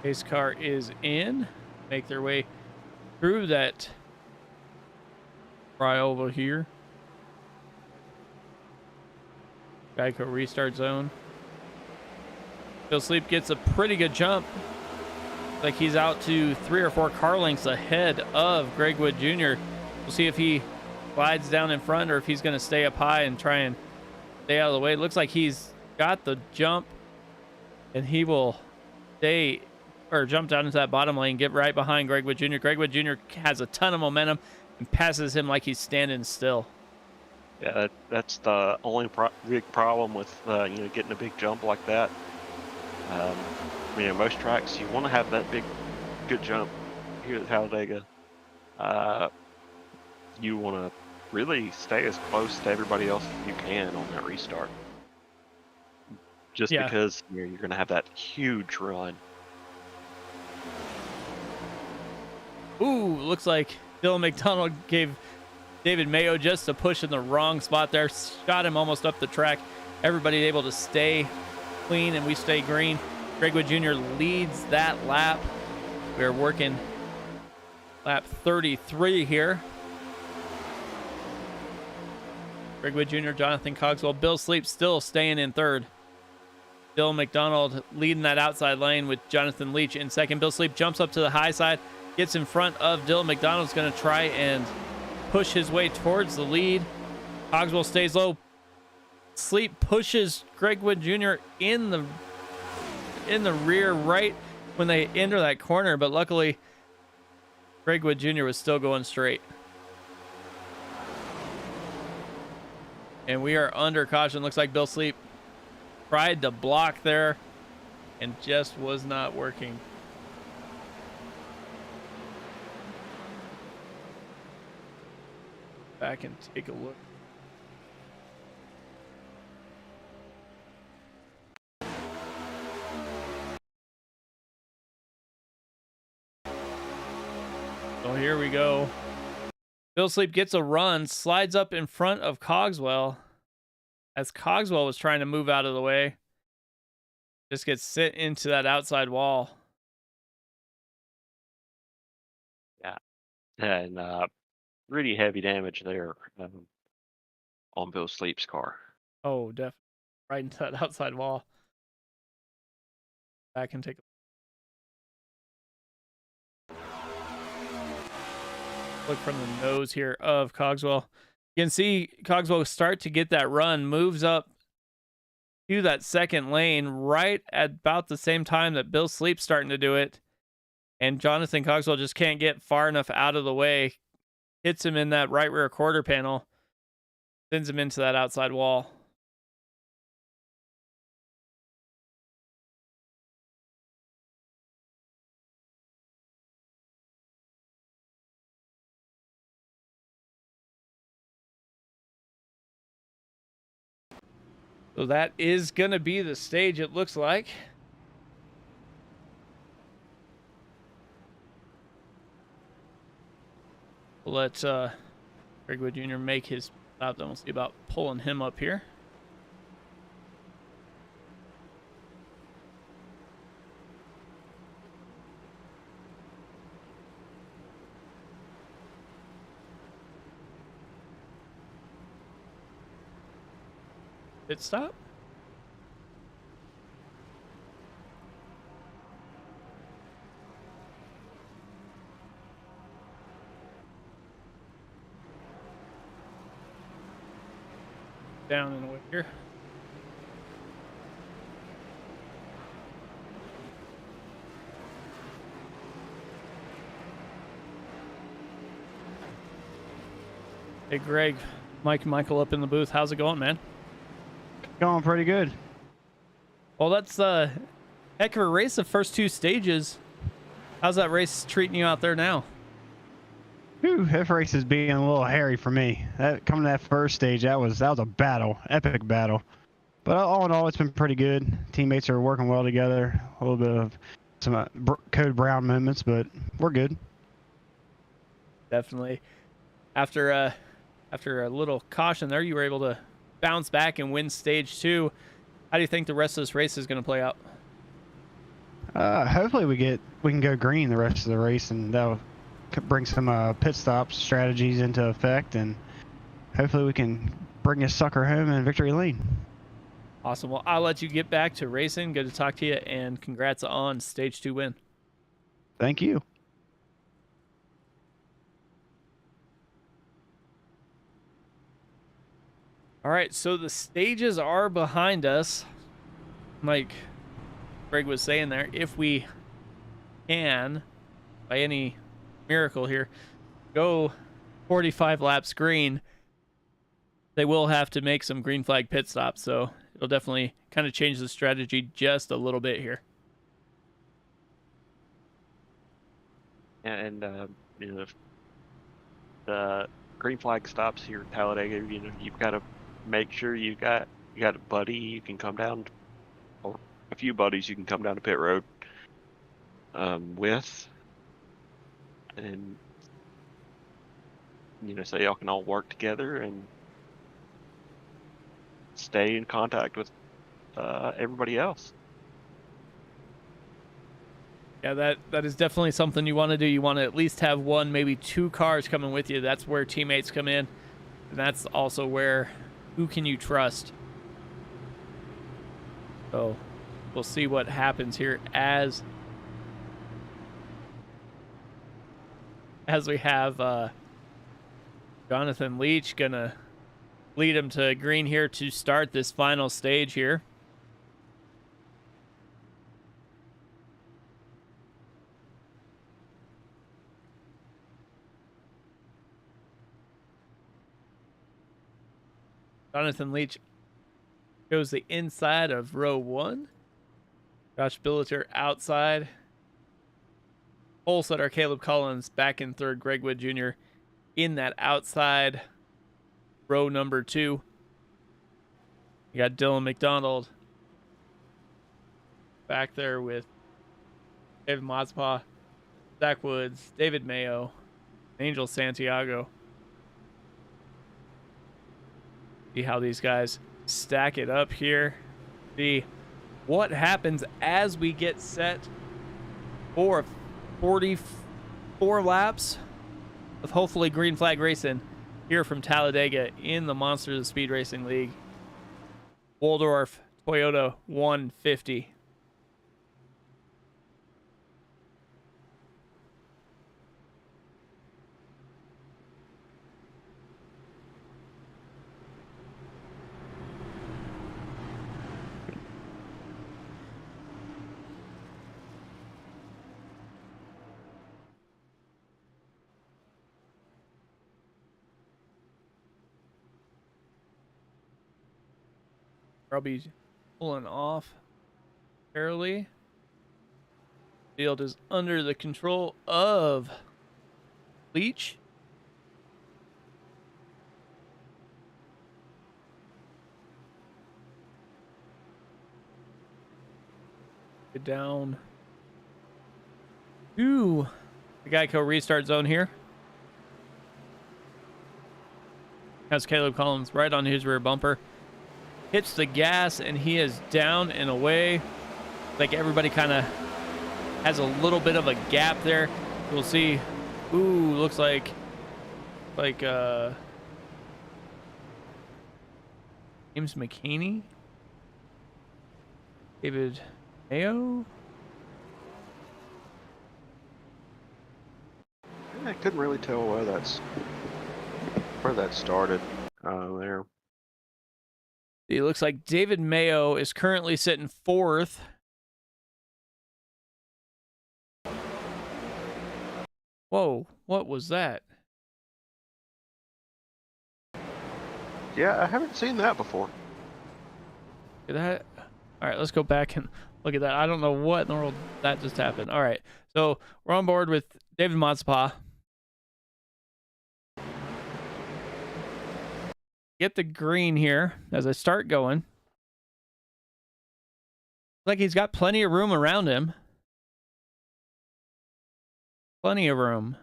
Pace car is in. Make their way through that flyover here. Geico restart zone. Bill Sleep gets a pretty good jump. Like he's out to 3 or 4 car lengths ahead of Greg Wood Jr. We'll see if he slides down in front or if he's going to stay up high and try and stay out of the way. It looks like he's got the jump and he will stay or jump down into that bottom lane, get right behind Greg Wood Jr. Greg Wood Jr. has a ton of momentum and passes him like he's standing still. Yeah, that's the only big problem with getting a big jump like that. Most tracks you want to have that good jump. Here at Talladega, you want to really stay as close to everybody else as you can on that restart. Just because you're going to have that huge run. Ooh, looks like Dylan McDonald gave David Mayo just a push in the wrong spot there. Shot him almost up the track. Everybody able to stay clean and we stay green. Greg Wood Jr. leads that lap. We're working lap 33 here. Greg Wood Jr., Jonathan Cogswell, Bill Sleep still staying in third. Dylan McDonald leading that outside lane with Jonathan Leach in second. Bill Sleep jumps up to the high side, gets in front of Dylan McDonald. Is going to try and push his way towards the lead. Cogswell stays low. Sleep pushes Greg Wood Jr. in the rear right when they enter that corner, but luckily Greg Wood Jr. was still going straight. And we are under caution. Looks like Bill Sleep tried to block there and just was not working. Back and take a look. So here we go. Bill Sleep gets a run, slides up in front of Cogswell as Cogswell was trying to move out of the way. Just gets sit into that outside wall. Yeah, and really heavy damage there. on Bill Sleep's car. Oh, definitely. Right into that outside wall. Back and take a look from the nose here of Cogswell. You can see Cogswell start to get that run, moves up to that second lane right at about the same time that Bill Sleep's starting to do it. And Jonathan Cogswell just can't get far enough out of the way. Hits him in that right rear quarter panel. Sends him into that outside wall. So that is going to be the stage, it looks like. We'll let Greg Wood Jr. make his stop, then we'll see about pulling him up here. Pit stop. Down and away here. Hey Greg, Mike and Michael up in the booth. How's it going, man? Going pretty good. Well, that's a heck of a race, the first two stages. How's that race treating you out there now? Whew, that race is being a little hairy for me. Coming to that first stage, that was a battle, epic battle. But all in all, it's been pretty good. Teammates are working well together. A little bit of some Code Brown moments, but we're good. Definitely. After a little caution there, you were able to bounce back and win stage 2. How do you think the rest of this race is going to play out? Hopefully we can go green the rest of the race, and that'll bring some pit stop strategies into effect, and hopefully we can bring this sucker home in victory lane. Awesome. Well, I'll let you get back to racing. Good to talk to you, and congrats on stage 2 win. Thank you. All right, so the stages are behind us. Like Greg was saying there, if we can, by any miracle here, go 45 laps green, they will have to make some green flag pit stops. So it'll definitely kind of change the strategy just a little bit here. And you know, the green flag stops here at Talladega, you know, you've got to make sure you got a buddy you can come down, or a few buddies you can come down to pit road with, and you know, so y'all can all work together and stay in contact with everybody else. Yeah, that is definitely something you want to do. You want to at least have one, maybe two cars coming with you. That's where teammates come in, and that's also where who can you trust. So we'll see what happens here as we have Jonathan Leach gonna lead him to green here to start this final stage here. Jonathan Leach goes the inside of row 1. Josh Billiter outside. Pole setter Caleb Collins back in third. Greg Wood Jr. in that outside row number 2. You got Dylan McDonald back there with David Mazpa, Zach Woods, David Mayo, Angel Santiago. See how these guys stack it up here. See what happens as we get set for 44 laps of hopefully green flag racing. here from Talladega in the Monsters of Speed Racing League. Waldorf Toyota 150. I'll be pulling off fairly. Field is under the control of Leach. Get down to the Geico restart zone here. Has Caleb Collins right on his rear bumper. Hits the gas and he is down and away. Like everybody kind of has a little bit of a gap there. We'll see. Ooh, looks like James McKinney, David Mayo. I couldn't really tell where that started there. It looks like David Mayo is currently sitting fourth. Whoa, what was that? Yeah, I haven't seen that before. Look at that. All right, let's go back and look at that. I don't know what in the world that just happened. All right, so we're on board with David Matspa. Get the green here as I start going. Like he's got plenty of room around him. Plenty of room.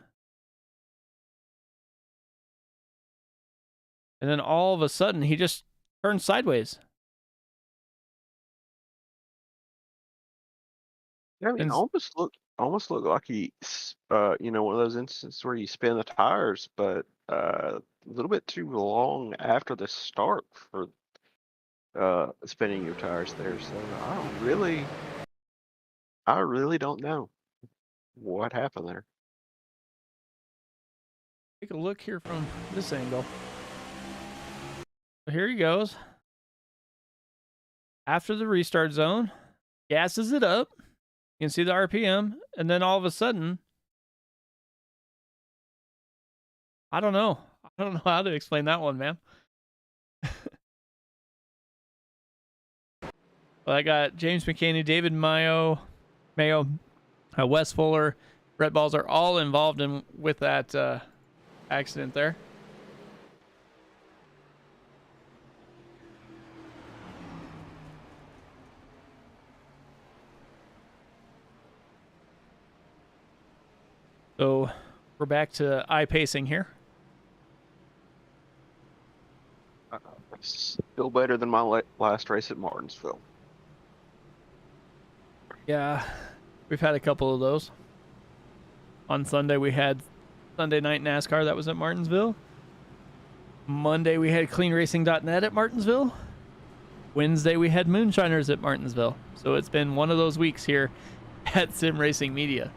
And then all of a sudden, he just turns sideways. Yeah, I mean, almost looked like one of those instances where you spin the tires, but a little bit too long after the start for spinning your tires there. So I really don't know what happened there. Take a look here from this angle. So here he goes. After the restart zone, gasses it up. You can see the RPM, and then all of a sudden, I don't know how to explain that one, man. Well, I got James McKinney, David Mayo, Wes Fuller, Red Balls are all involved with that accident there. So we're back to iPacing here. Still better than my last race at Martinsville. Yeah, we've had a couple of those. On Sunday, we had Sunday Night NASCAR that was at Martinsville. Monday, we had CleanRacing.net at Martinsville. Wednesday, we had Moonshiners at Martinsville. So it's been one of those weeks here at Sim Racing Media.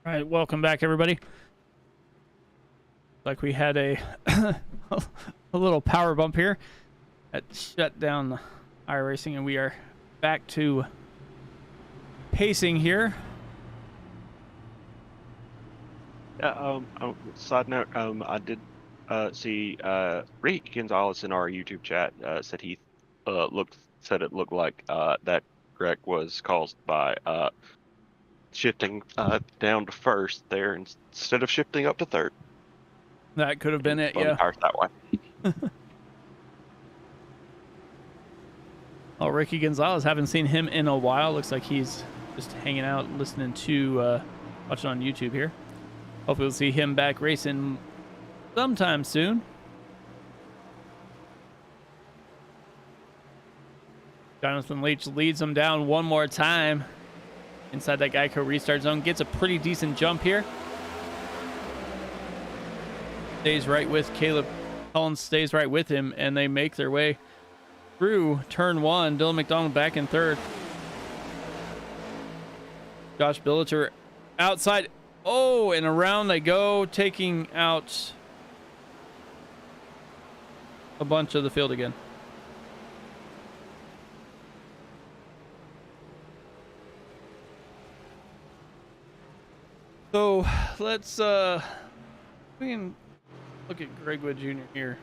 All right, welcome back, everybody. Like we had a a little power bump here that shut down iRacing, and we are back to pacing here. Side note, I did see Rick Gonzalez in our YouTube chat said he said it looked like that wreck was caused by shifting down to first there instead of shifting up to third. That could have been it, Run yeah. tires that way. Oh, Ricky Gonzalez, haven't seen him in a while. Looks like he's just hanging out, listening to, watching on YouTube here. Hopefully we'll see him back racing sometime soon. Jonathan Leach leads him down one more time inside that Geico restart zone. Gets a pretty decent jump here. Stays right with Caleb. Collins stays right with him, and they make their way through turn one. Dylan McDonald back in third. Josh Billiter outside. Oh, and around they go, taking out a bunch of the field again. So let's we can look at Greg Wood Jr. here.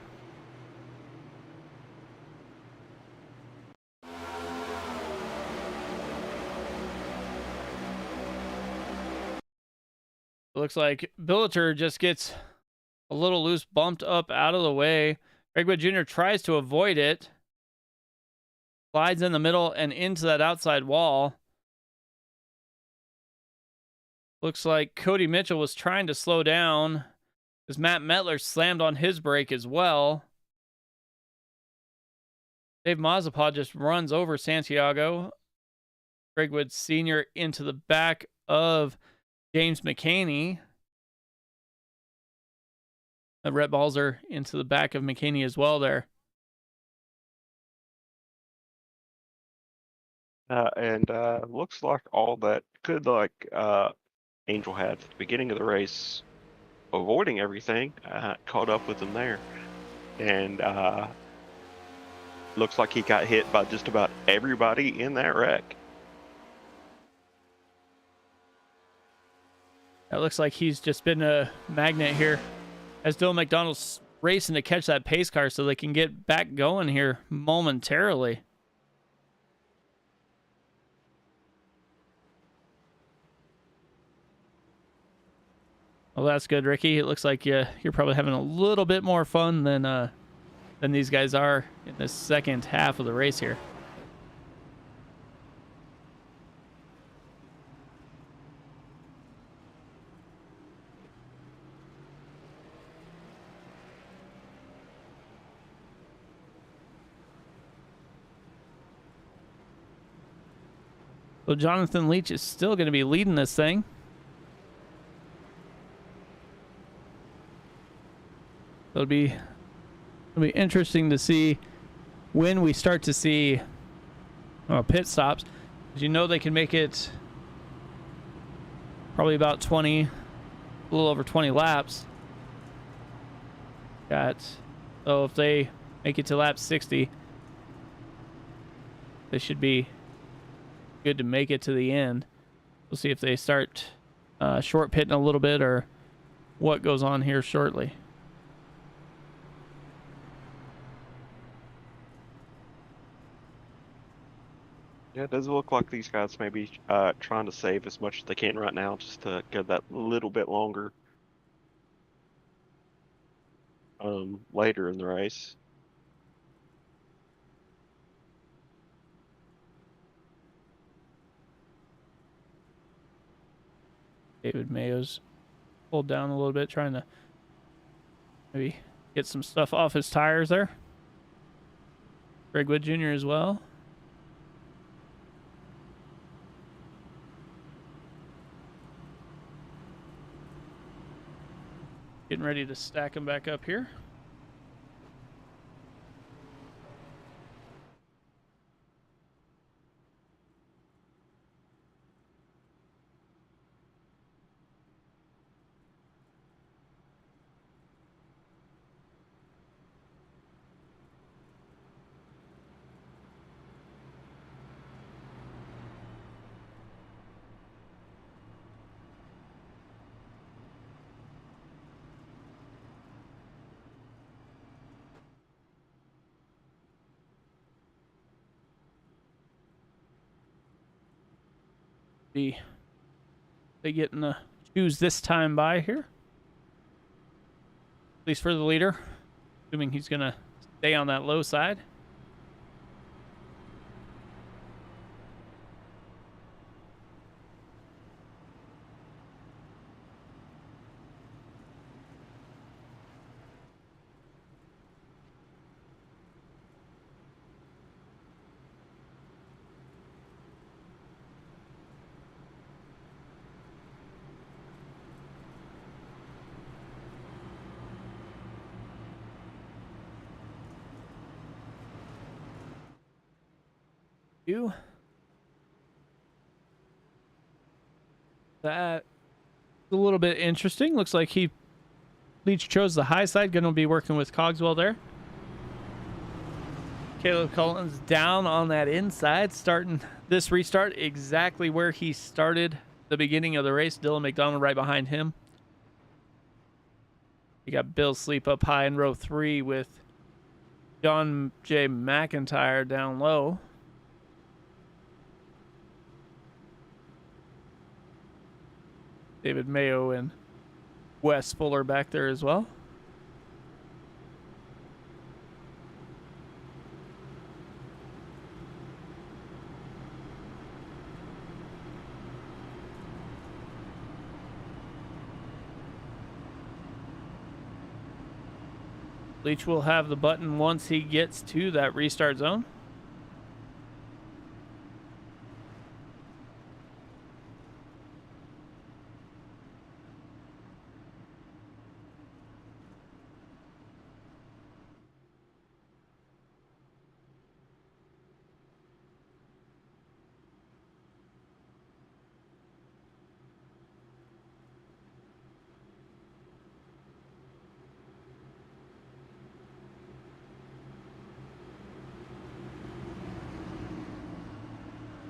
It looks like Billiter just gets a little loose, bumped up out of the way. Greg Wood Jr. tries to avoid it. Slides in the middle and into that outside wall. Looks like Cody Mitchell was trying to slow down as Matt Metler slammed on his brake as well. Dave Mazepad just runs over Santiago. Greg Wood Sr. into the back of James McCaney. Rhett Balzer into the back of McCaney as well there. And looks like all that good Angel had at the beginning of the race, avoiding everything, caught up with him there. And looks like he got hit by just about everybody in that wreck. It looks like he's just been a magnet here as Dylan McDonald's racing to catch that pace car so they can get back going here momentarily. Well, that's good, Ricky. It looks like you're probably having a little bit more fun than these guys are in this second half of the race here. So Jonathan Leach is still going to be leading this thing. It'll be interesting to see when we start to see pit stops. As you know, they can make it probably about 20, a little over 20 laps. So if they make it to lap 60, they should be good to make it to the end. We'll see if they start short pitting a little bit or what goes on here shortly. Yeah, it does look like these guys may be trying to save as much as they can right now just to get that little bit longer later in the race. David Mayo's pulled down a little bit, trying to maybe get some stuff off his tires there. Greg Wood Jr. as well. Getting ready to stack them back up here. be they getting the choose this time by here. At least for the leader. Assuming he's going to stay on that low side. That's a little bit interesting. Looks like Leach chose the high side. Going to be working with Cogswell there. Caleb Collins down on that inside, starting this restart exactly where he started the beginning of the race. Dylan McDonald right behind him. You got Bill Sleep up high in row 3 with John J. McIntyre down low. David Mayo and Wes Fuller back there as well. Leach will have the button once he gets to that restart zone.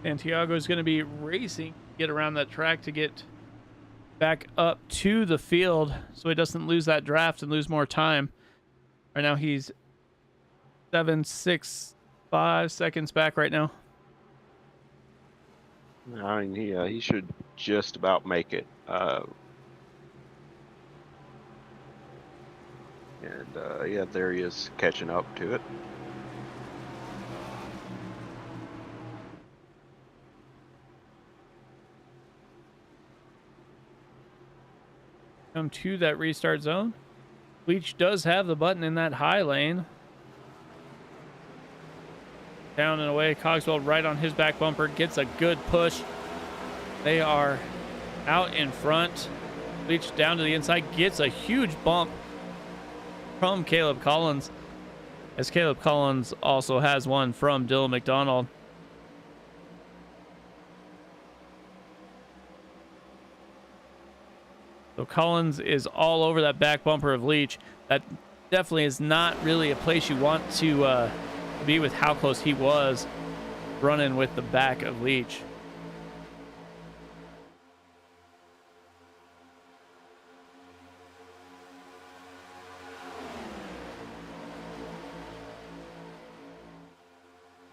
Santiago is going to be racing, get around that track to get back up to the field so he doesn't lose that draft and lose more time. Right now he's 7.65 seconds back right now. I mean, he should just about make it. Yeah, there he is catching up to it. Come to that restart zone. Leach does have the button in that high lane. Down and away. Cogswell right on his back bumper. Gets a good push. They are out in front. Leach down to the inside. Gets a huge bump from Caleb Collins. As Caleb Collins also has one from Dylan McDonald. So Collins is all over that back bumper of Leach. That definitely is not really a place you want to be with how close he was running with the back of Leach.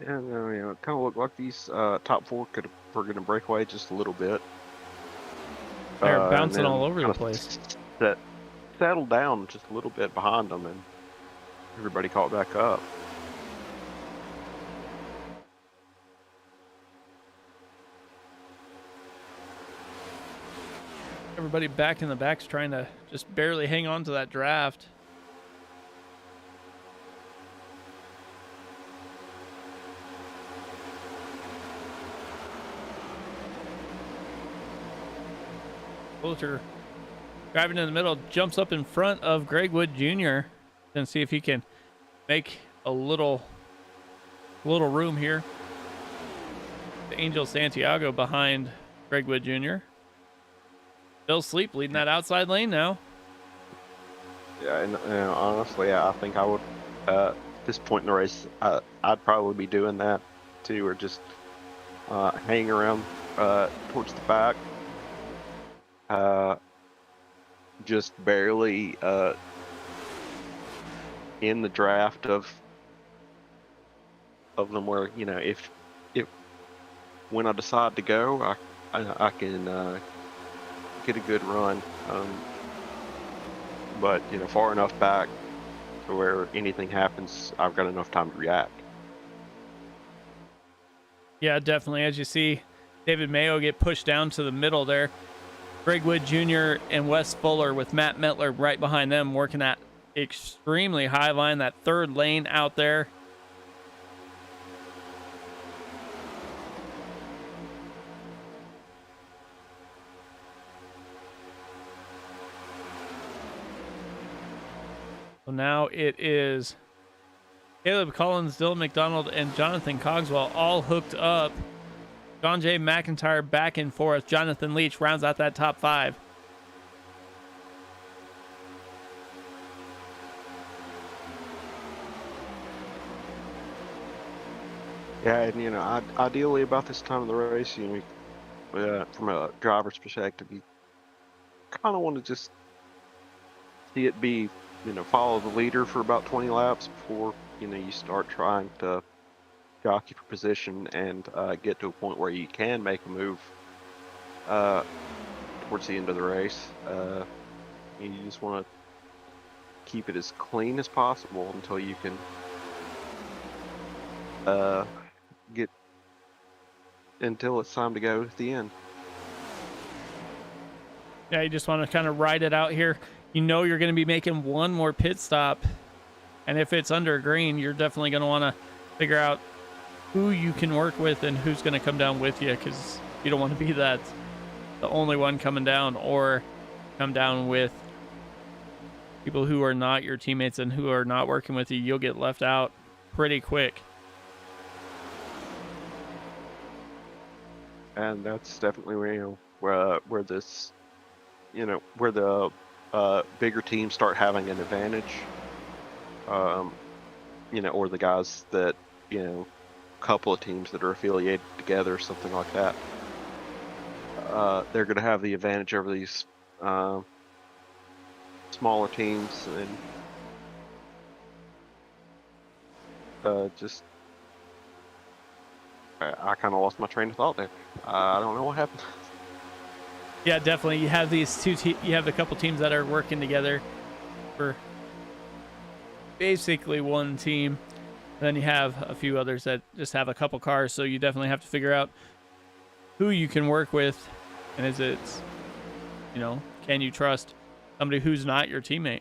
Yeah, it kind of looked like these top four were going to break away just a little bit. They're bouncing all over the place. Settled down just a little bit behind them, and everybody caught back up. Everybody back in the back's trying to just barely hang on to that draft. Coulter driving in the middle, jumps up in front of Greg Wood Jr. and see if he can make a little room here. The Angel Santiago behind Greg Wood Jr. Bill Sleep leading that outside lane now. Yeah, and honestly, I think I would, at this point in the race, I'd probably be doing that too, or just hang around towards the back. Just barely in the draft of them, where if when I decide to go, I can get a good run, but far enough back to where anything happens, I've got enough time to react. Yeah, definitely. As you see, David Mayo get pushed down to the middle there. Greg Wood Jr. and Wes Fuller with Matt Mettler right behind them, working that extremely high line, that third lane out there. So now it is Caleb Collins, Dylan McDonald, and Jonathan Cogswell all hooked up. John J. McIntyre back and forth. Jonathan Leach rounds out that top 5. Yeah, and ideally about this time of the race, from a driver's perspective, you kind of want to just see it be, follow the leader for about 20 laps before you start trying to jockey for position and get to a point where you can make a move towards the end of the race. You just want to keep it as clean as possible until you can until it's time to go at the end. Yeah, you just want to kind of ride it out here. You're going to be making one more pit stop, and if it's under green, you're definitely going to want to figure out who you can work with and who's going to come down with you, because you don't want to be the only one coming down, or come down with people who are not your teammates and who are not working with you. You'll get left out pretty quick. And that's definitely where this, where the bigger teams start having an advantage. Or the guys that, couple of teams that are affiliated together, something like that. They're going to have the advantage over these smaller teams, and I kind of lost my train of thought there. I don't know what happened. Yeah, definitely. You have these you have a couple teams that are working together for basically one team. And then you have a few others that just have a couple cars. So you definitely have to figure out who you can work with, and is it, can you trust somebody who's not your teammate?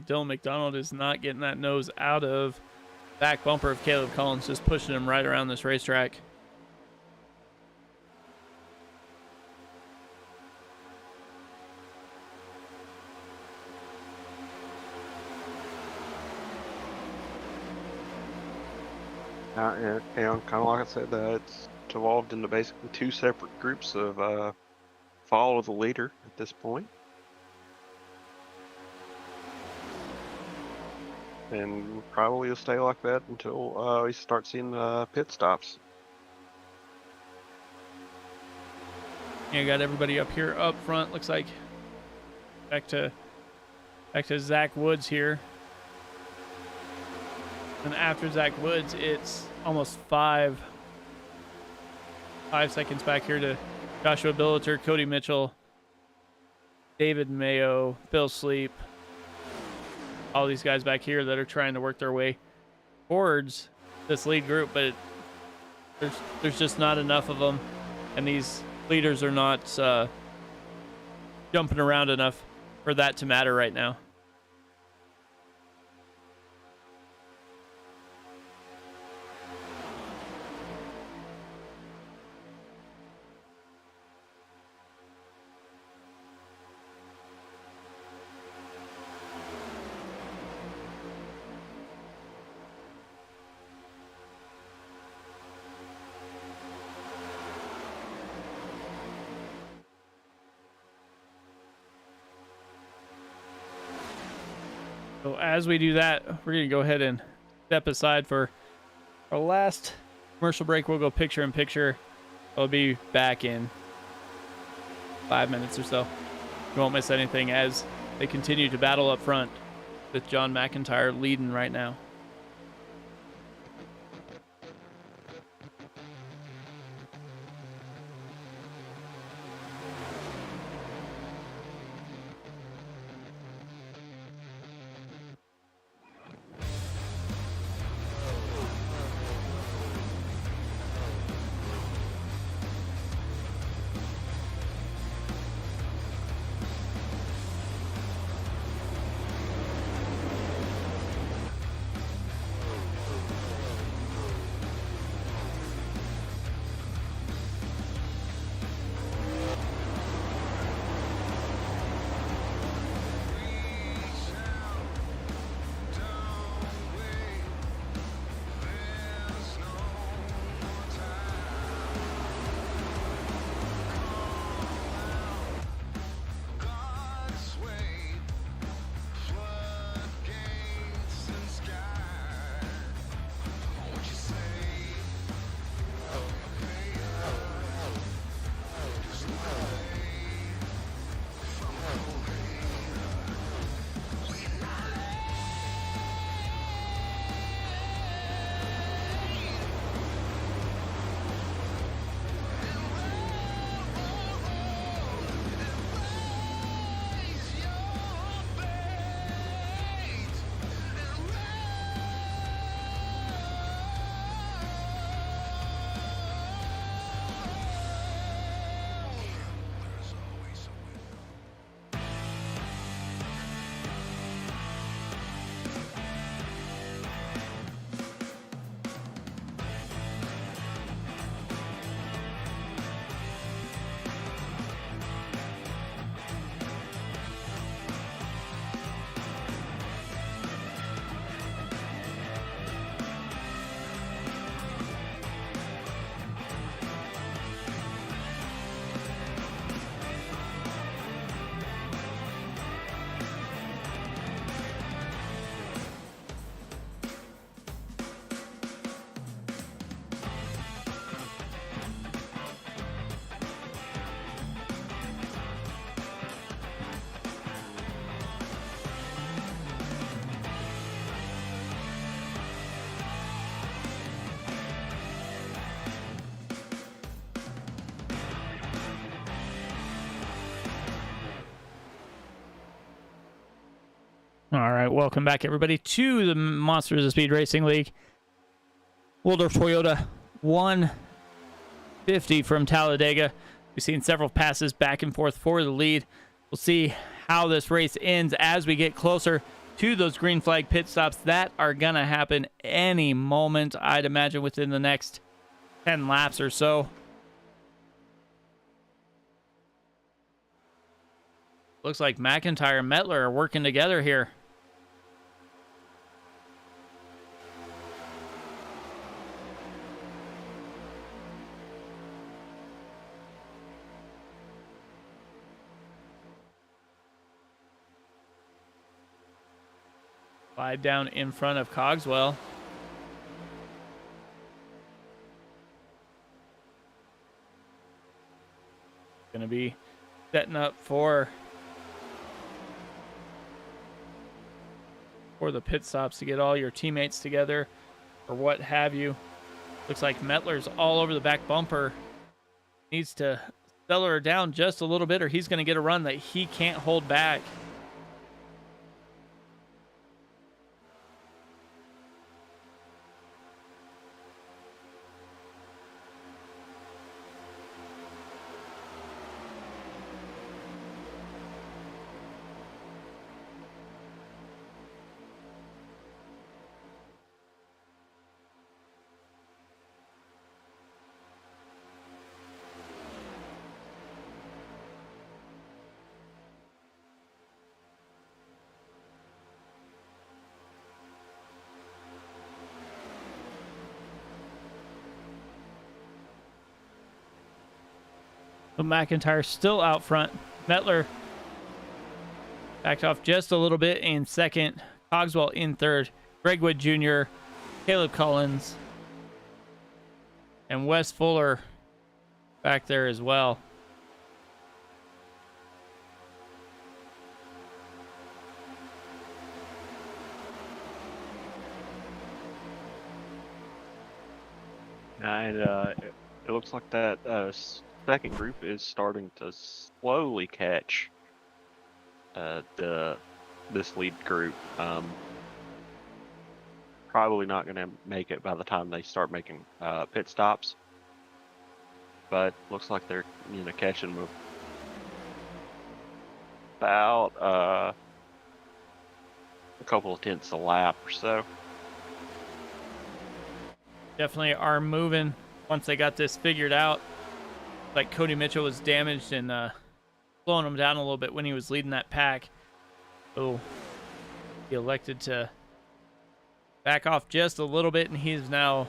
Dylan McDonald is not getting that nose out of back bumper of Caleb Collins, just pushing him right around this racetrack. And kind of like I said, it's evolved into basically 2 separate groups of follow the leader at this point. And probably will stay like that until we start seeing pit stops. You got everybody up here up front. Looks like back to Zach Woods here. And after Zach Woods, it's almost 5 seconds back here to Joshua Billiter, Cody Mitchell, David Mayo, Bill Sleep. All these guys back here that are trying to work their way towards this lead group, but there's just not enough of them, and these leaders are not jumping around enough for that to matter right now. So as we do that, we're going to go ahead and step aside for our last commercial break. We'll go picture in picture. I'll be back in 5 minutes or so. You won't miss anything as they continue to battle up front with John McIntyre leading right now. All right, welcome back, everybody, to the Monsters of Speed Racing League. Waldorf Toyota 150 from Talladega. We've seen several passes back and forth for the lead. We'll see how this race ends as we get closer to those green flag pit stops that are going to happen any moment, I'd imagine within the next 10 laps or so. Looks like McIntyre and Mettler are working together here. Slide down in front of Cogswell. Going to be setting up for the pit stops to get all your teammates together or what have you. Looks like Mettler's all over the back bumper. Needs to settle her down just a little bit or he's going to get a run that he can't hold back. But McIntyre still out front. Mettler backed off just a little bit in second. Cogswell in third. Greg Wood Jr., Caleb Collins, and Wes Fuller back there as well. And it looks like that second group is starting to slowly catch this lead group. Probably not going to make it by the time they start making pit stops, but looks like they're catching them about a couple of tenths a lap or so. Definitely are moving once they got this figured out. Like Cody Mitchell was damaged and slowing him down a little bit when he was leading that pack. So he elected to back off just a little bit, and he's now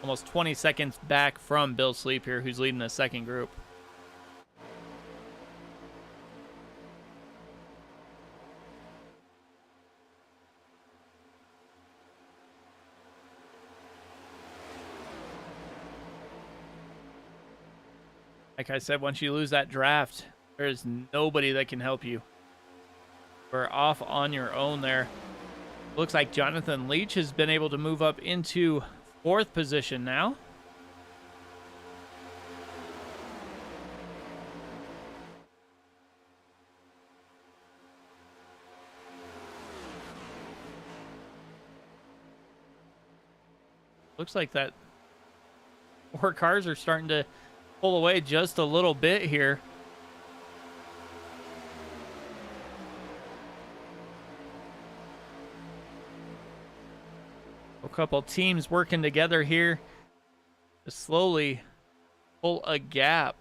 almost 20 seconds back from Bill Sleep here, who's leading the second group. Like I said, once you lose that draft, there's nobody that can help you. We're off on your own there. Looks like Jonathan Leach has been able to move up into 4th position now. Looks like that 4 cars are starting to pull away just a little bit here. A couple teams working together here to slowly pull a gap.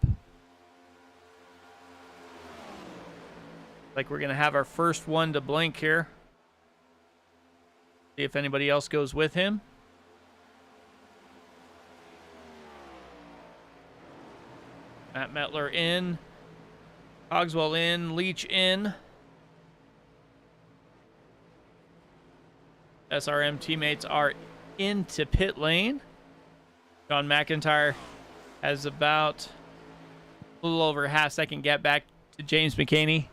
Like we're going to have our first one to blink here. See if anybody else goes with him. Matt Metler in. Cogswell in. Leach in. SRM teammates are into pit lane. John McIntyre has about a little over a half-second gap back to James McCaney.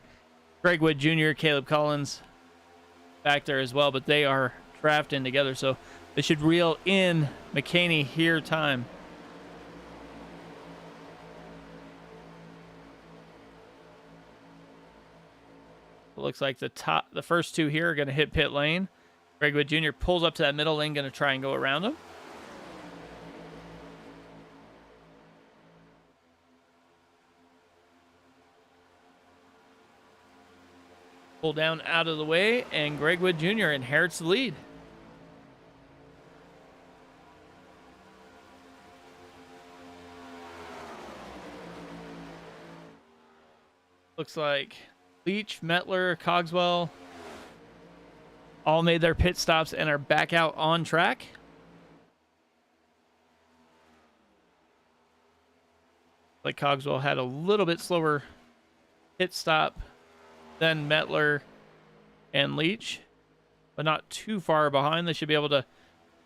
Greg Wood Jr., Caleb Collins back there as well, but they are drafting together, so they should reel in McCaney here time. It looks like the first 2 here are going to hit pit lane. Greg Wood Jr. pulls up to that middle lane, going to try and go around him. Pull down out of the way, and Greg Wood Jr. inherits the lead. Looks like Leach, Metler, Cogswell all made their pit stops and are back out on track. Like Cogswell had a little bit slower pit stop than Metler and Leach, but not too far behind. They should be able to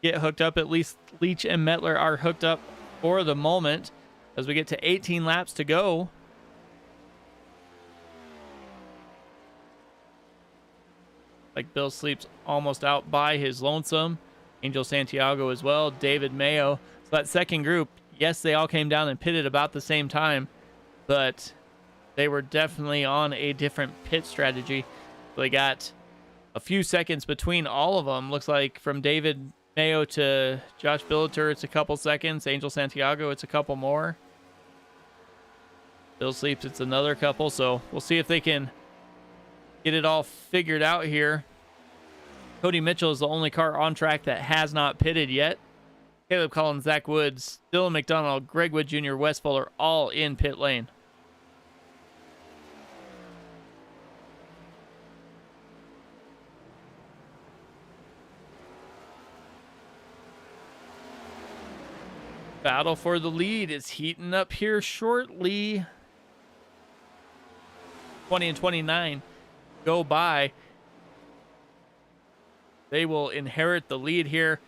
get hooked up. At least Leach and Metler are hooked up for the moment as we get to 18 laps to go. Like Bill Sleep's almost out by his lonesome. Angel Santiago as well. David Mayo. So that second group, yes, they all came down and pitted about the same time, but they were definitely on a different pit strategy. So they got a few seconds between all of them. Looks like from David Mayo to Josh Billiter, it's a couple seconds. Angel Santiago, it's a couple more. Bill Sleeps, it's another couple. So we'll see if they can get it all figured out here. Cody Mitchell is the only car on track that has not pitted yet. Caleb Collins, Zach Woods, Dylan McDonald, Greg Wood Jr., Wes Fuller, all in pit lane. Battle for the lead is heating up here shortly. 20 and 29 go by. They will inherit the lead here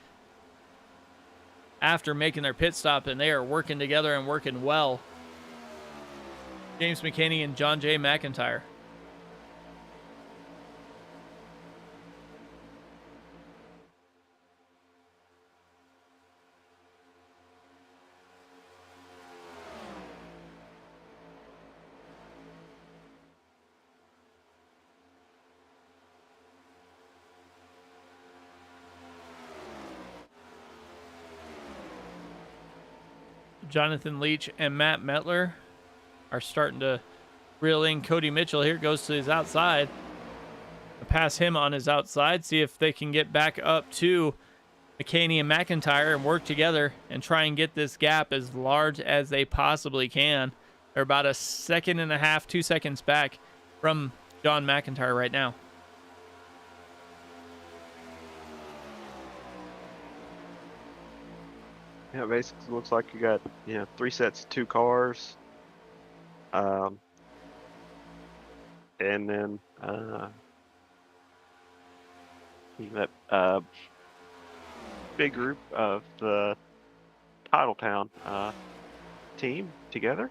after making their pit stop, and they are working together and working well. James McCaney and John J. McIntyre. Jonathan Leach and Matt Metler are starting to reel in Cody Mitchell. Here goes to his outside. Pass him on his outside, see if they can get back up to McCaney and McIntyre and work together and try and get this gap as large as they possibly can. They're about 1.5 seconds, 2 seconds back from John McIntyre right now. Yeah, basically looks like you got 3 sets of 2 cars, and then you got big group of the Titletown team together.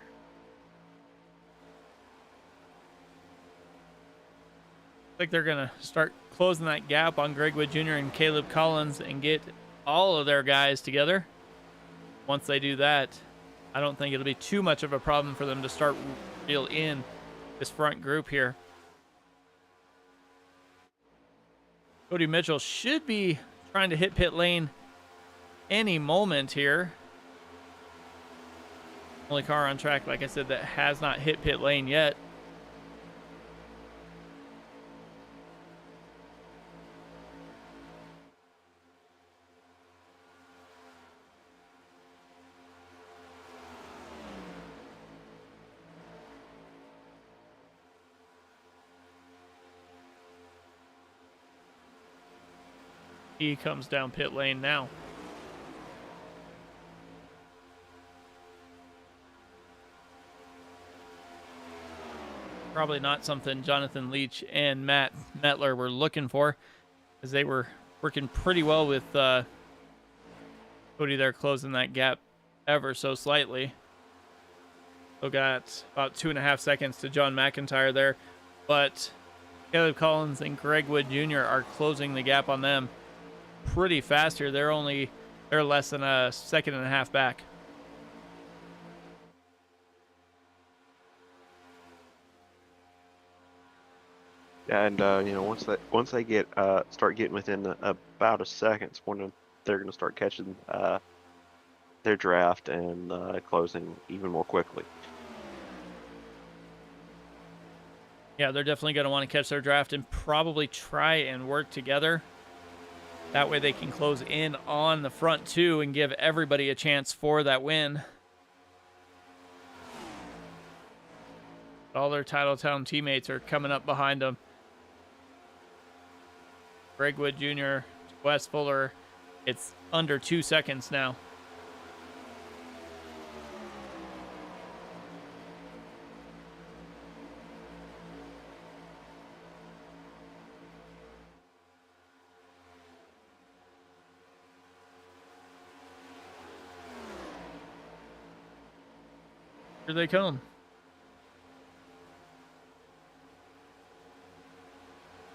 Like they're gonna start closing that gap on Greg Wood Jr. and Caleb Collins and get all of their guys together. Once they do that, I don't think it'll be too much of a problem for them to start reel in this front group here. Cody Mitchell should be trying to hit pit lane any moment here. Only car on track, like I said, that has not hit pit lane yet. He comes down pit lane now. Probably not something Jonathan Leach and Matt Metler were looking for, as they were working pretty well with Cody there, closing that gap ever so slightly. So got about 2.5 seconds to John McIntyre there, but Caleb Collins and Greg Wood Jr. are closing the gap on them pretty fast here. They're less than 1.5 seconds back. And once they get start getting within about a second, it's when they're going to start catching their draft and closing even more quickly. Yeah, they're definitely going to want to catch their draft and probably try and work together. That way they can close in on the front two and give everybody a chance for that win. All their Titletown teammates are coming up behind them. Greg Wood Jr., Wes Fuller, it's under 2 seconds now. Here they come.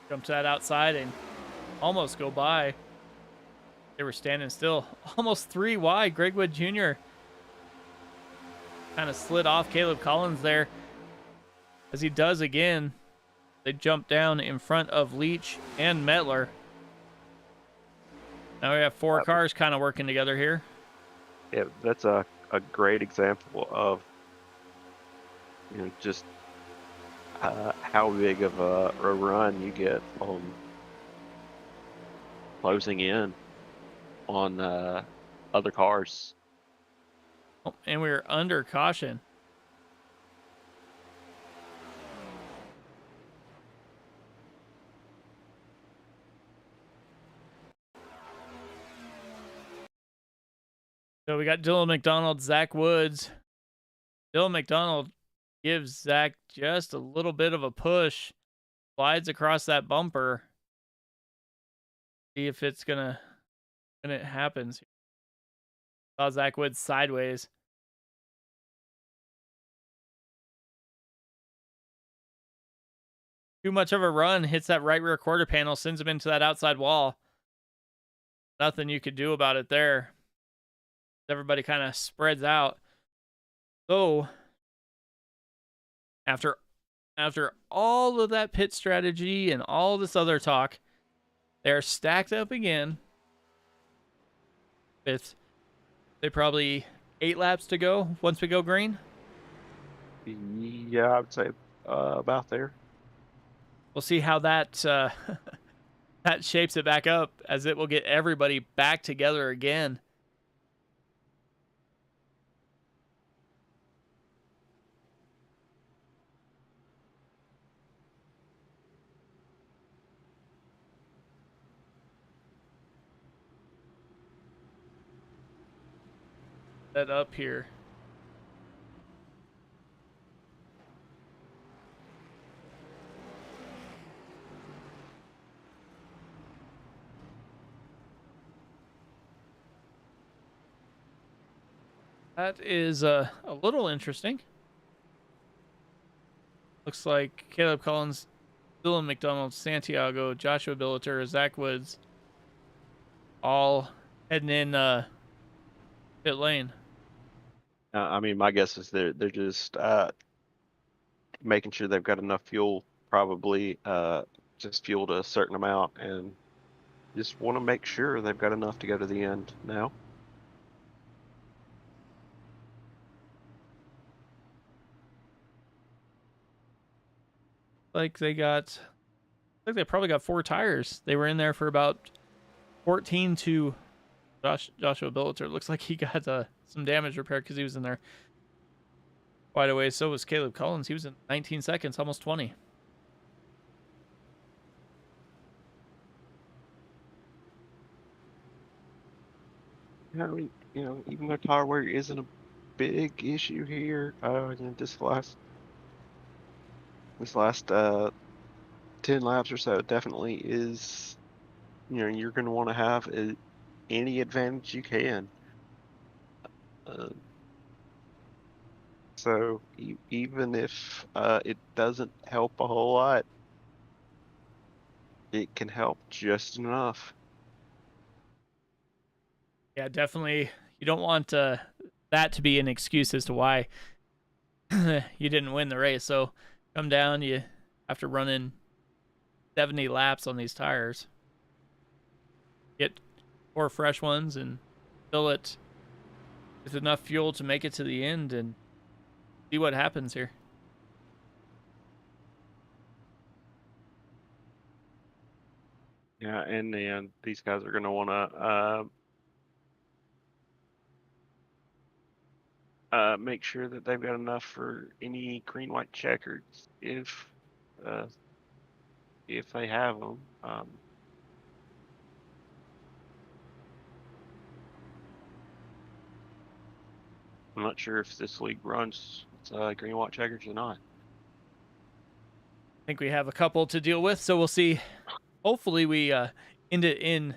Jump to that outside and almost go by. They were standing still. Almost 3 wide. Greg Wood Jr. kind of slid off Caleb Collins there. As he does again, they jump down in front of Leach and Metler. Now we have 4 cars kind of working together here. Yeah, that's a great example of just how big of a run you get on closing in on other cars. Oh, and we're under caution. So we got Dylan McDonald, Zach Woods. Dylan McDonald gives Zach just a little bit of a push. Slides across that bumper. See if it's gonna, when it happens. Saw Zach Woods sideways. Too much of a run, hits that right rear quarter panel, sends him into that outside wall. Nothing you could do about it there. Everybody kind of spreads out. So after all of that pit strategy and all this other talk, they're stacked up again with, they probably 8 laps to go once we go green. Yeah, I would say about there. We'll see how that that shapes it back up, as it will get everybody back together again. That up here. That is a little interesting. Looks like Caleb Collins, Dylan McDonald, Santiago, Joshua Billiter, Zach Woods, all heading in pit lane. I mean, my guess is they're just making sure they've got enough fuel, probably just fueled a certain amount, and just want to make sure they've got enough to go to the end now. Like they probably got 4 tires. They were in there for about 14 to Joshua Billiter. Looks like he got some damage repaired because he was in there quite a way. So was Caleb Collins. He was in 19 seconds, almost 20. Yeah, I mean, even though tire wear isn't a big issue here, this last 10 laps or so definitely is, you're going to want to have any advantage you can. So even if it doesn't help a whole lot, it can help just enough. Yeah, definitely. You don't want that to be an excuse as to why you didn't win the race. So come down, you after running 70 laps on these tires, get 4 fresh ones and fill it with enough fuel to make it to the end and see what happens here. Yeah, and then these guys are going to want to make sure that they've got enough for any green, white checkers if they have them. I'm not sure if this league runs green, white checkers or not. I think we have a couple to deal with, so we'll see. Hopefully we end it in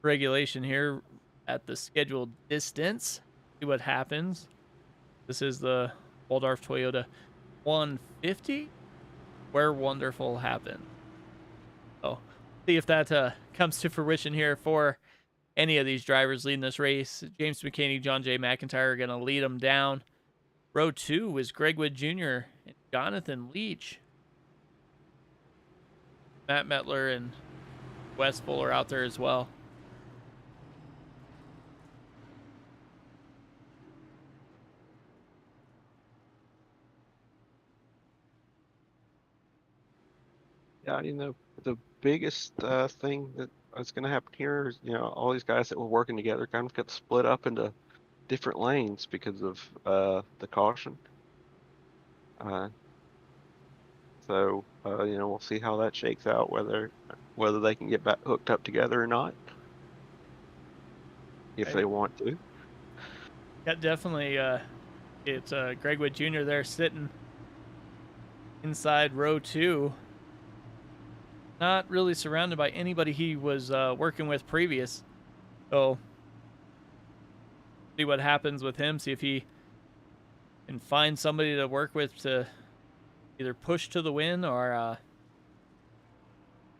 regulation here at the scheduled distance. See what happens. This is the Waldorf Toyota 150, where wonderful happens. So see if that comes to fruition here for any of these drivers leading this race. James McCaney, John J. McIntyre are going to lead them down. Row 2 is Greg Wood Jr. and Jonathan Leach. Matt Metler and Wes Fuller out there as well. Yeah, the biggest thing that is going to happen here is, all these guys that were working together kind of got split up into different lanes because of the caution. So we'll see how that shakes out, whether they can get back hooked up together or not, if they want to. Yeah, definitely. It's Greg Wood Jr. there sitting inside row 2. Not really surrounded by anybody he was working with previous. So see what happens with him. See if he can find somebody to work with to either push to the win or at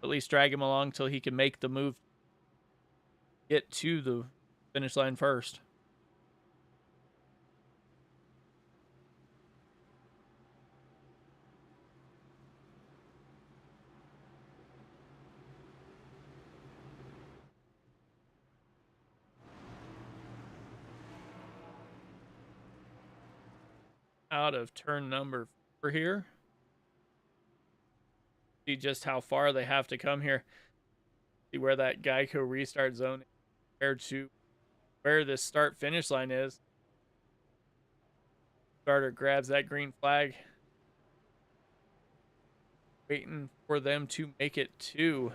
least drag him along till he can make the move, get to the finish line first. out of turn number 4 here. See just how far they have to come here. See where that Geico restart zone is compared to where this start finish line is. Starter grabs that green flag, waiting for them to make it to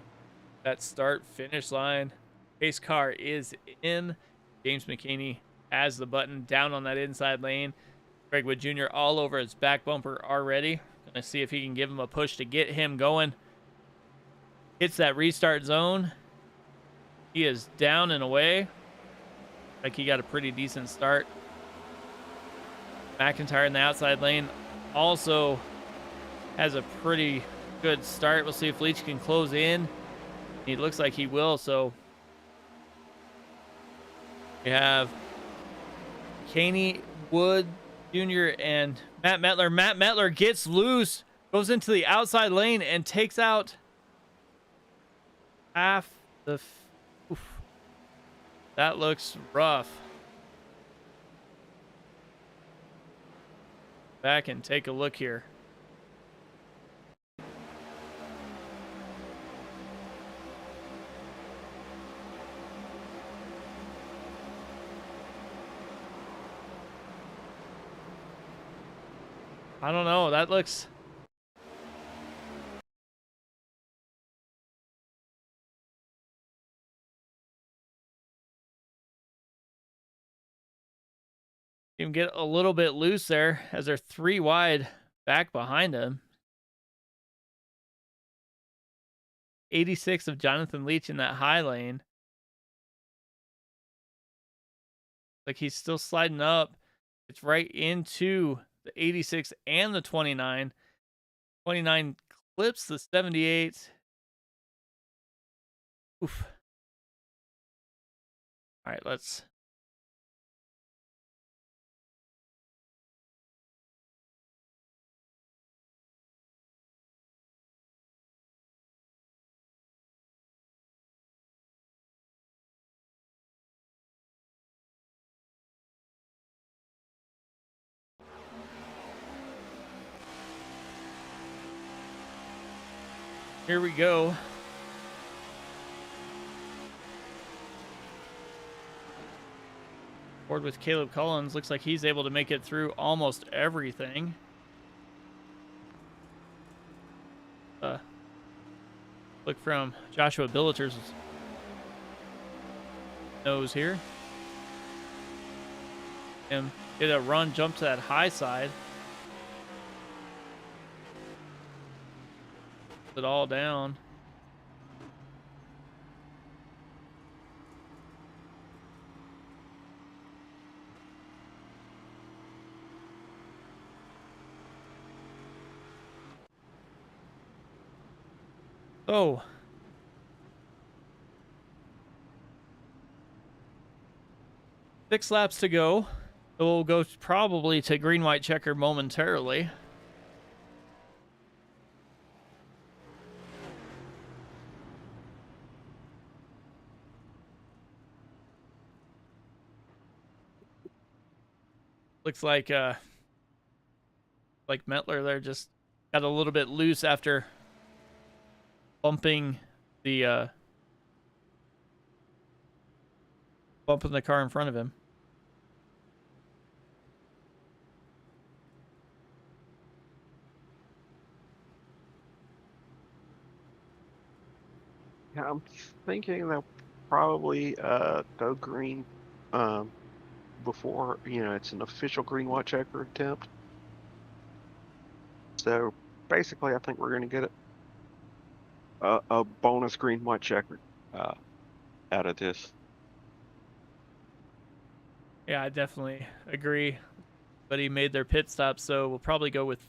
that start finish line. Pace car is in. James McKinney has the button down on that inside lane. Greg Wood Jr. all over his back bumper already. Gonna see if he can give him a push to get him going. Hits that restart zone. He is down and away. Like he got a pretty decent start. McIntyre in the outside lane also has a pretty good start. We'll see if Leach can close in. He looks like he will, so we have Caney, Wood Jr. and Matt Metler. Matt Metler gets loose, goes into the outside lane, and takes out half the... Oof. That looks rough. Back and take a look here. I don't know. That looks... You can get a little bit loose there as they're 3 wide back behind him. 86 of Jonathan Leach in that high lane. Like he's still sliding up. It's right into the 86 and the 29. 29 clips the 78. Oof. All right, let's... Here we go. Board with Caleb Collins. Looks like he's able to make it through almost everything. Look from Joshua Billeter's nose here. Him did a run, jump to that high side. It all down. Oh. 6 laps to go. So we'll go probably to green-white checker momentarily. Looks like Metler there just got a little bit loose after bumping the car in front of him. Yeah, I'm thinking they'll probably go green before, it's an official green white checker attempt. So basically, I think we're going to get a bonus green white checker out of this. Yeah, I definitely agree. But he made their pit stop, so we'll probably go with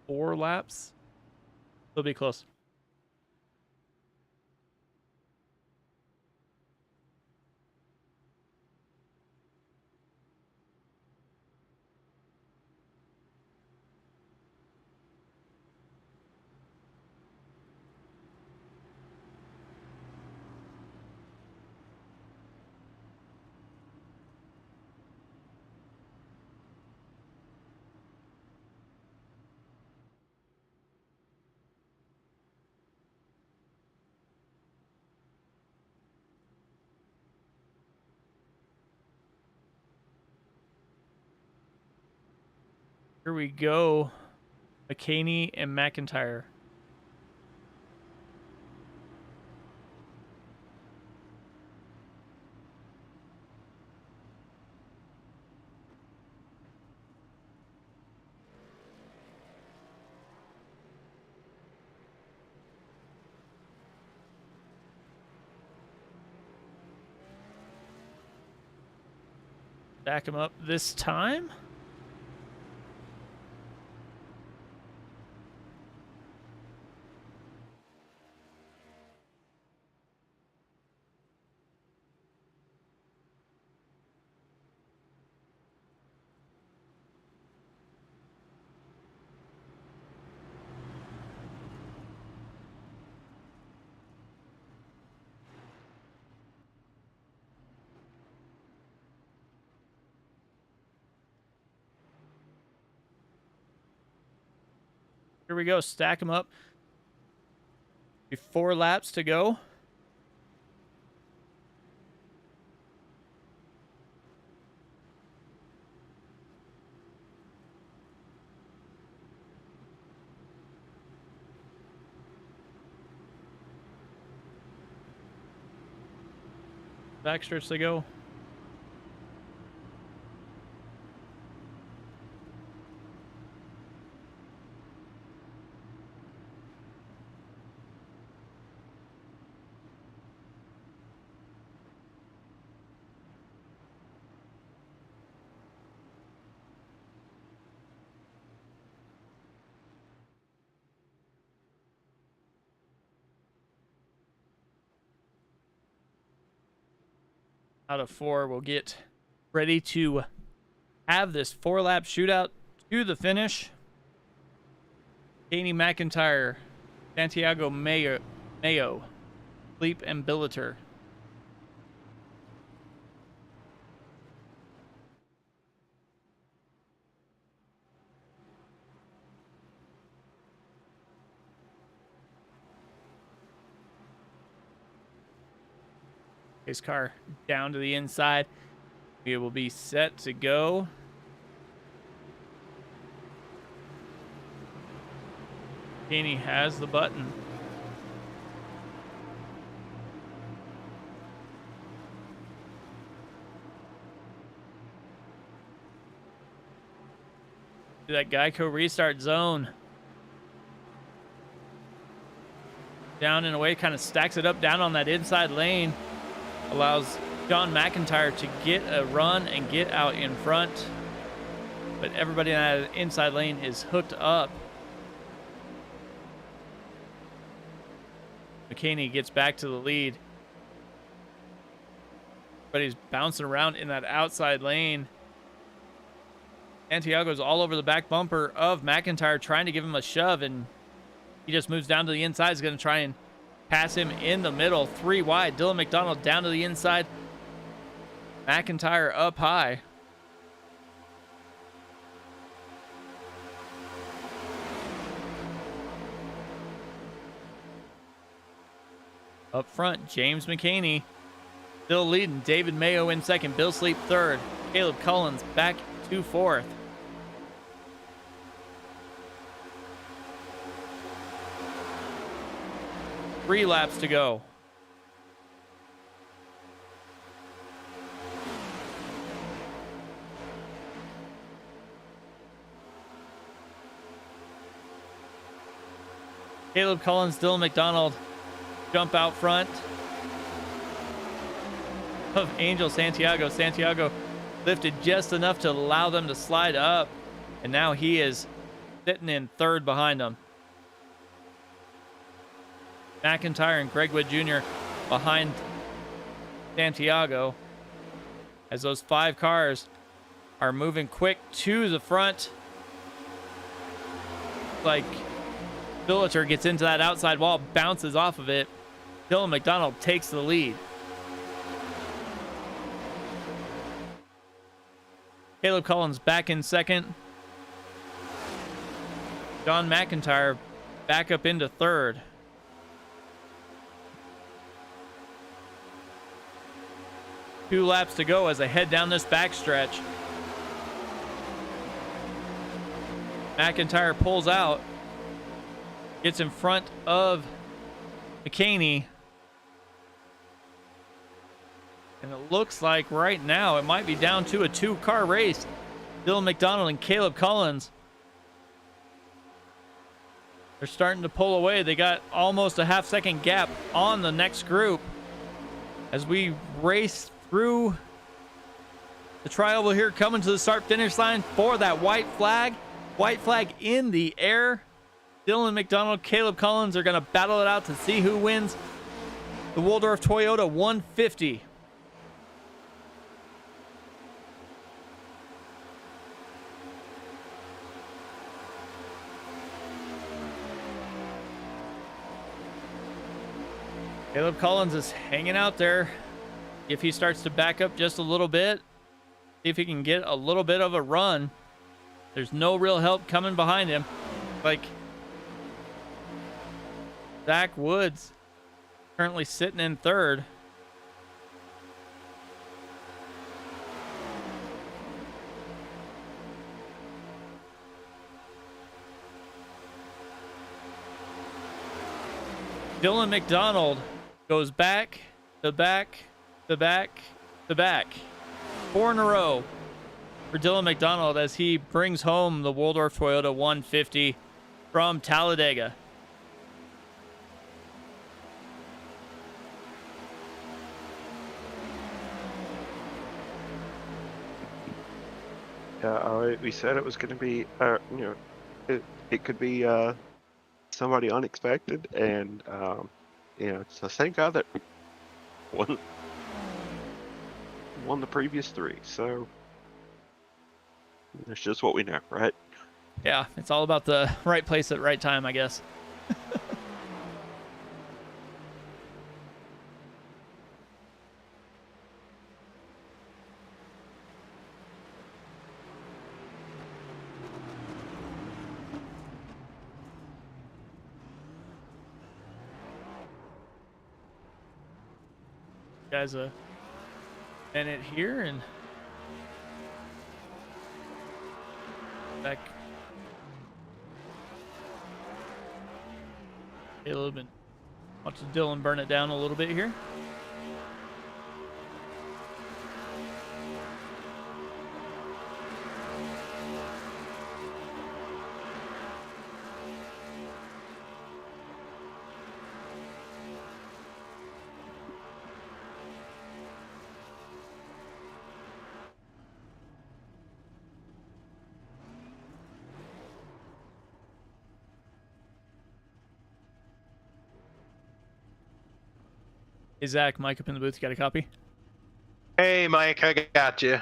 4 laps. It'll be close. Here we go. McKinney and McIntyre. Stack them up this time. Here we go. Stack them up. 4 laps to go. Backstretch to go. Out of 4, we'll get ready to have this 4-lap shootout to the finish. Danny McIntyre, Santiago Mayo, Sleep and Billeter. His car down to the inside. We will be set to go. Kenny has the button. To that Geico restart zone. Down and away, kind of stacks it up down on that inside lane. Allows John McIntyre to get a run and get out in front. But everybody in that inside lane is hooked up. McKinney gets back to the lead. But he's bouncing around in that outside lane. Santiago's all over the back bumper of McIntyre, trying to give him a shove, and he just moves down to the inside. He's going to try and pass him in the middle. 3 wide. Dylan McDonald down to the inside. McIntyre up high. Up front, James McKinney still leading. David Mayo in second. Bill Sleep third. Caleb Collins back to fourth. Three laps to go. Caleb Collins, Dylan McDonald jump out front of Angel Santiago. Santiago lifted just enough to allow them to slide up, and now he is sitting in third behind them. McIntyre and Gregwood Jr. behind Santiago as those 5 cars are moving quick to the front. Like Billeter gets into that outside wall, bounces off of it. Dylan McDonald takes the lead. Caleb Collins back in second. John McIntyre back up into third. Two laps to go as they head down this backstretch. McIntyre pulls out, gets in front of McCaney. And it looks like right now it might be down to a 2-car race. Dylan McDonald and Caleb Collins. They're starting to pull away. They got almost a half-second gap on the next group as we race through the trioval here, coming to the start-finish line for that white flag. White flag in the air. Dylan McDonald, Caleb Collins are going to battle it out to see who wins the Waldorf Toyota 150. Caleb Collins is hanging out there. If he starts to back up just a little bit, see if he can get a little bit of a run. There's no real help coming behind him. Like Zach Woods currently sitting in third. Dylan McDonald goes back to back to back to back. 4 in a row for Dylan McDonald as he brings home the Waldorf Toyota 150 from Talladega. We said it was going to be, it could be somebody unexpected, and it's the same guy that won the previous 3. So that's just what we know, right? Yeah, it's all about the right place at the right time, I guess. Guys, a minute here and back. Caleb and watch Dylan burn it down a little bit here. Hey, Zach, Mike up in the booth. You got a copy? Hey, Mike, I got you.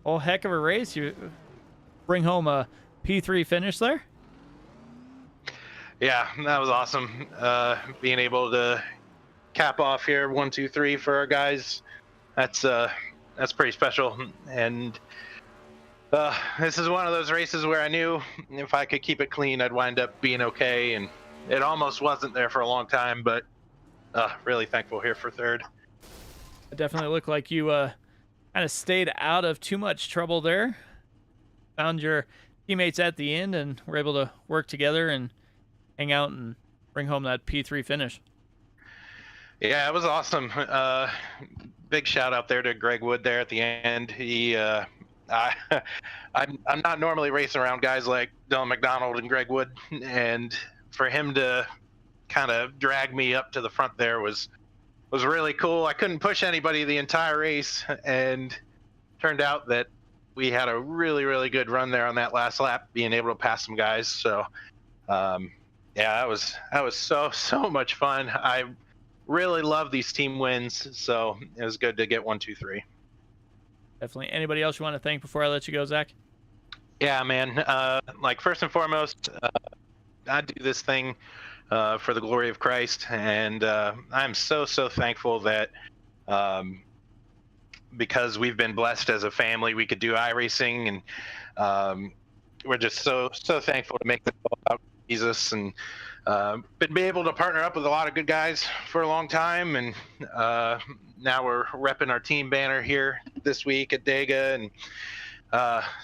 Oh, heck of a race. You bring home a P3 finish there? Yeah, that was awesome. Being able to cap off here 1, 2, 3 for our guys. That's pretty special. And this is one of those races where I knew if I could keep it clean, I'd wind up being okay. And it almost wasn't there for a long time, but really thankful here for third. It definitely looked like you kind of stayed out of too much trouble there. Found your teammates at the end and were able to work together and hang out and bring home that P3 finish. Yeah, it was awesome. Big shout out there to Greg Wood there at the end. I'm not normally racing around guys like Dylan McDonald and Greg Wood, and for him to kind of drag me up to the front there was really cool. I couldn't push anybody the entire race, and turned out that we had a really, really good run there on that last lap, being able to pass some guys. So yeah, that was so much fun. I really love these team wins, so it was good to get 1, 2, 3. Definitely. Anybody else you want to thank before I let you go, Zach? Yeah, man. Like, first and foremost, I do this thing for the glory of Christ, and I'm so thankful that because we've been blessed as a family, we could do iRacing, and we're just so thankful to make this all about Jesus, and been able to partner up with a lot of good guys for a long time, and now we're repping our team banner here this week at Dega, and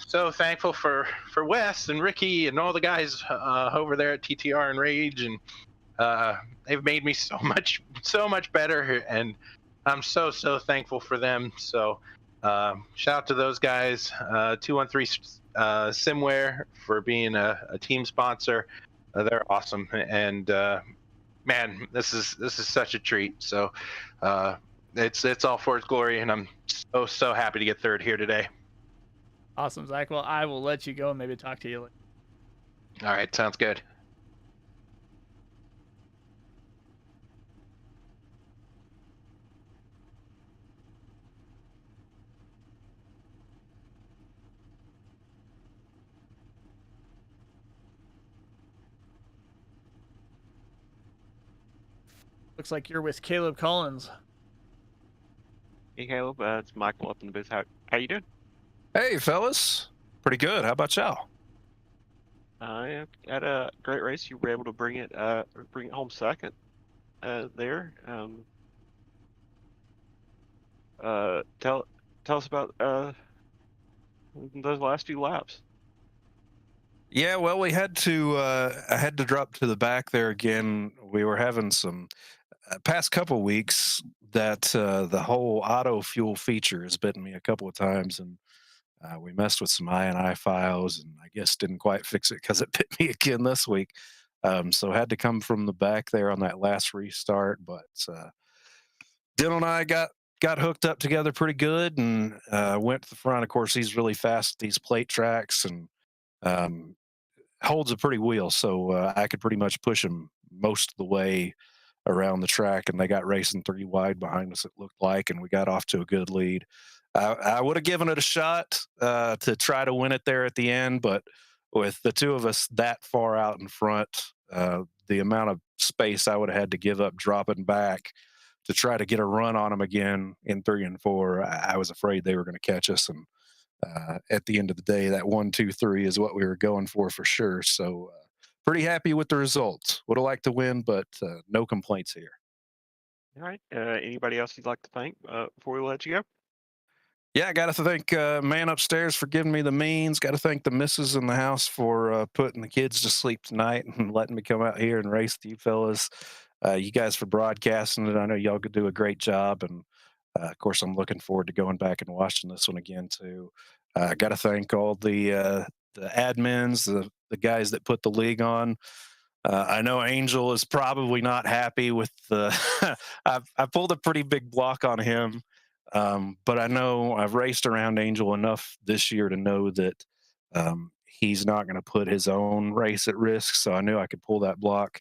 so thankful for Wes and Ricky and all the guys over there at TTR and Rage, and they've made me so much better, and I'm so thankful for them. So shout out to those guys, 213 Simware for being a team sponsor. They're awesome, and man, this is such a treat. So it's all for its glory, and I'm so happy to get third here today. Awesome, Zach. Well, I will let you go and maybe talk to you later. All right, sounds good. Looks like you're with Caleb Collins. Hey, Caleb. It's Michael up in the booth. How you doing? Hey, fellas. Pretty good. How about y'all? Yeah, had a great race. You were able to bring it home second there. Tell us about those last few laps. Yeah, well, we had to. I had to drop to the back there again. We were having some past couple weeks that the whole auto fuel feature has bitten me a couple of times, and we messed with some I&I files, and I guess didn't quite fix it because it bit me again this week. So had to come from the back there on that last restart, but Dylan and I got hooked up together pretty good, and went to the front. Of course, he's really fast at these plate tracks, and holds a pretty wheel, so I could pretty much push him most of the way around the track, and they got racing 3 wide behind us, it looked like, and we got off to a good lead. I would have given it a shot to try to win it there at the end, but with the two of us that far out in front, the amount of space I would have had to give up dropping back to try to get a run on them again in 3 and 4, I was afraid they were going to catch us. And at the end of the day, that 1, 2, 3 is what we were going for sure. So pretty happy with the results. Would have liked to win, but no complaints here. All right. Anybody else you'd like to thank before we let you go? Yeah, I got to thank man upstairs for giving me the means. Got to thank the missus in the house for putting the kids to sleep tonight and letting me come out here and race with you fellas. You guys for broadcasting it. I know y'all could do a great job, and of course, I'm looking forward to going back and watching this one again too. I got to thank all the admins, the guys that put the league on. I know Angel is probably not happy with the. I pulled a pretty big block on him, but I know I've raced around Angel enough this year to know that he's not going to put his own race at risk. So I knew I could pull that block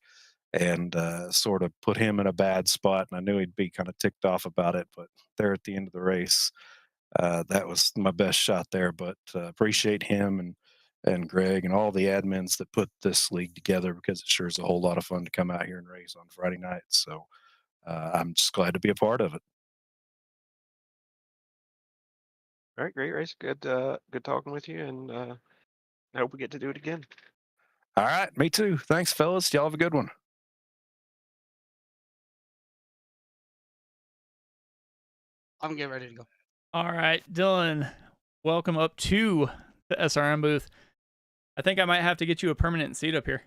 and sort of put him in a bad spot. And I knew he'd be kind of ticked off about it. But there at the end of the race, that was my best shot there. But appreciate him and Greg and all the admins that put this league together, because it sure is a whole lot of fun to come out here and race on Friday nights. So I'm just glad to be a part of it. All right, great race. Good talking with you, and I hope we get to do it again. All right, me too. Thanks, fellas. Y'all have a good one. I'm getting ready to go. All right, Dylan, welcome up to the SRM booth. I think I might have to get you a permanent seat up here.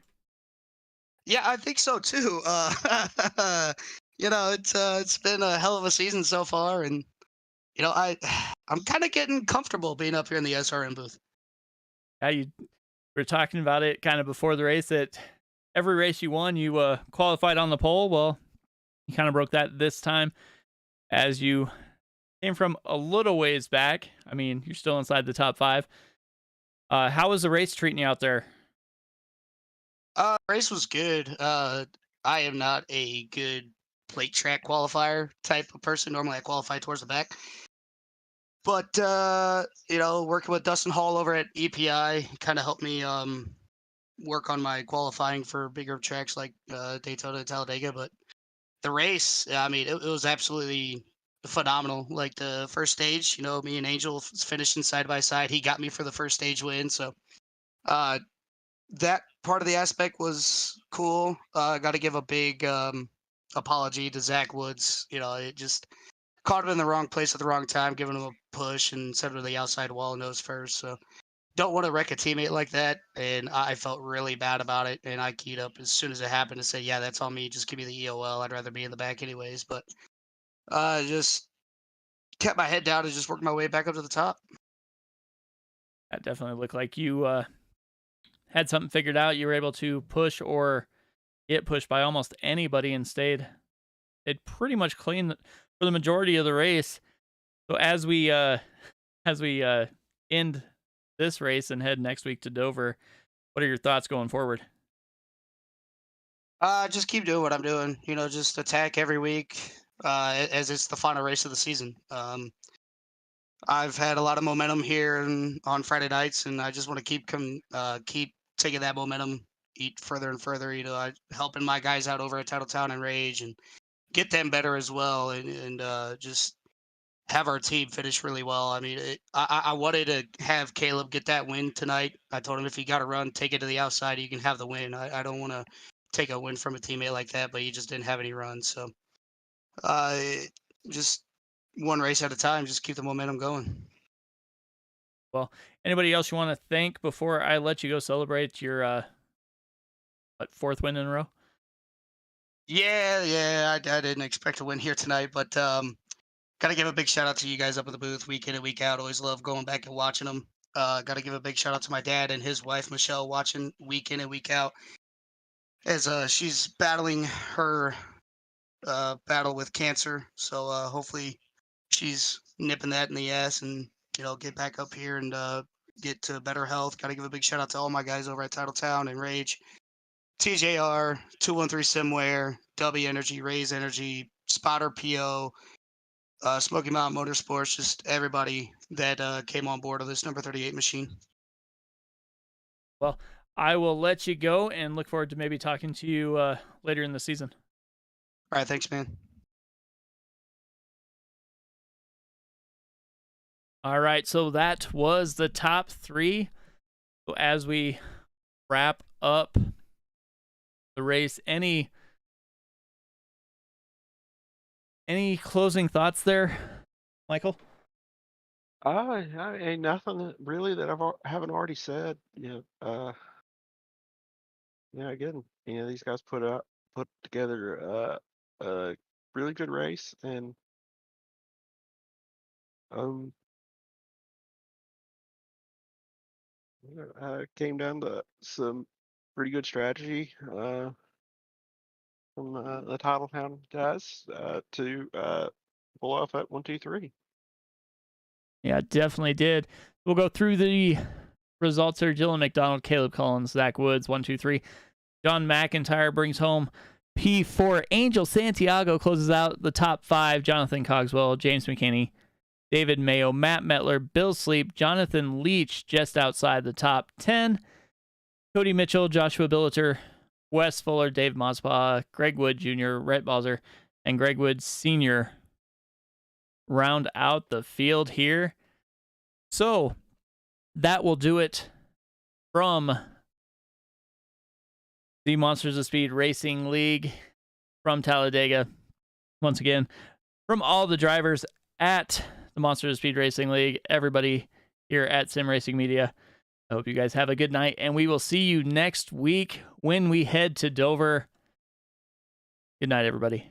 Yeah, I think so too. It's been a hell of a season so far, and I'm kind of getting comfortable being up here in the SRM booth. Yeah, you were talking about it kind of before the race that every race you won, you qualified on the pole. Well, you kind of broke that this time as you came from a little ways back. I mean, you're still inside the top 5. How was the race treating you out there? Race was good. I am not a good plate track qualifier type of person. Normally I qualify towards the back. But, working with Dustin Hall over at EPI kind of helped me work on my qualifying for bigger tracks like Daytona and Talladega. But the race, I mean, it was absolutely phenomenal. Like the first stage, me and Angel finishing side by side. He got me for the first stage win. So that part of the aspect was cool. Got to give a big apology to Zach Woods. It just caught him in the wrong place at the wrong time, giving him a push and settle to the outside wall nose first. So don't want to wreck a teammate like that. And I felt really bad about it. And I keyed up as soon as it happened to say, yeah, that's on me. Just give me the EOL. I'd rather be in the back anyways. But just kept my head down and just worked my way back up to the top. That definitely looked like you had something figured out. You were able to push or get pushed by almost anybody and stayed pretty much clean for the majority of the race. So as we end this race and head next week to Dover, what are your thoughts going forward? Just keep doing what I'm doing. Just attack every week as it's the final race of the season. I've had a lot of momentum here on Friday nights, and I just want to keep taking that momentum further and further. Helping my guys out over at Titletown and Rage and get them better as well, and just have our team finish really well. I mean, I wanted to have Caleb get that win tonight. I told him if he got a run, take it to the outside, you can have the win. I don't want to take a win from a teammate like that, but he just didn't have any runs. So just one race at a time, just keep the momentum going. Well, anybody else you want to thank before I let you go celebrate your fourth win in a row? Yeah, I didn't expect to win here tonight, but got to give a big shout out to you guys up at the booth week in and week out. Always love going back and watching them. Got to give a big shout out to my dad and his wife, Michelle, watching week in and week out as she's battling her battle with cancer. So hopefully she's nipping that in the ass and, get back up here and get to better health. Got to give a big shout out to all my guys over at Titletown and Rage, TJR, 213 Simware, W Energy, Raise Energy, Spotter PO, Smoky Mountain Motorsports, just everybody that came on board of this number 38 machine. Well, I will let you go and look forward to maybe talking to you later in the season. All right, thanks, man. All right, so that was the top three. So as we wrap up the race, any closing thoughts there, Michael? Ain't nothing really that haven't already said. Again, these guys put together a really good race, and came down to some pretty good strategy from the Titletown guys to pull off that 1, 2, 3. Yeah, definitely did. We'll go through the results here. Dylan McDonald, Caleb Collins, Zach Woods, 1, 2, 3. John McIntyre brings home P4. Angel Santiago closes out the top 5. Jonathan Cogswell, James McKinney, David Mayo, Matt Metler, Bill Sleep, Jonathan Leach just outside the top 10. Cody Mitchell, Joshua Billiter, Wes Fuller, Dave Mosbaugh, Greg Wood Jr., Rhett Balzer, and Greg Wood Sr. round out the field here. So that will do it from the Monsters of Speed Racing League from Talladega. Once again, from all the drivers at the Monsters of Speed Racing League, everybody here at Sim Racing Media, I hope you guys have a good night, and we will see you next week when we head to Dover. Good night, everybody.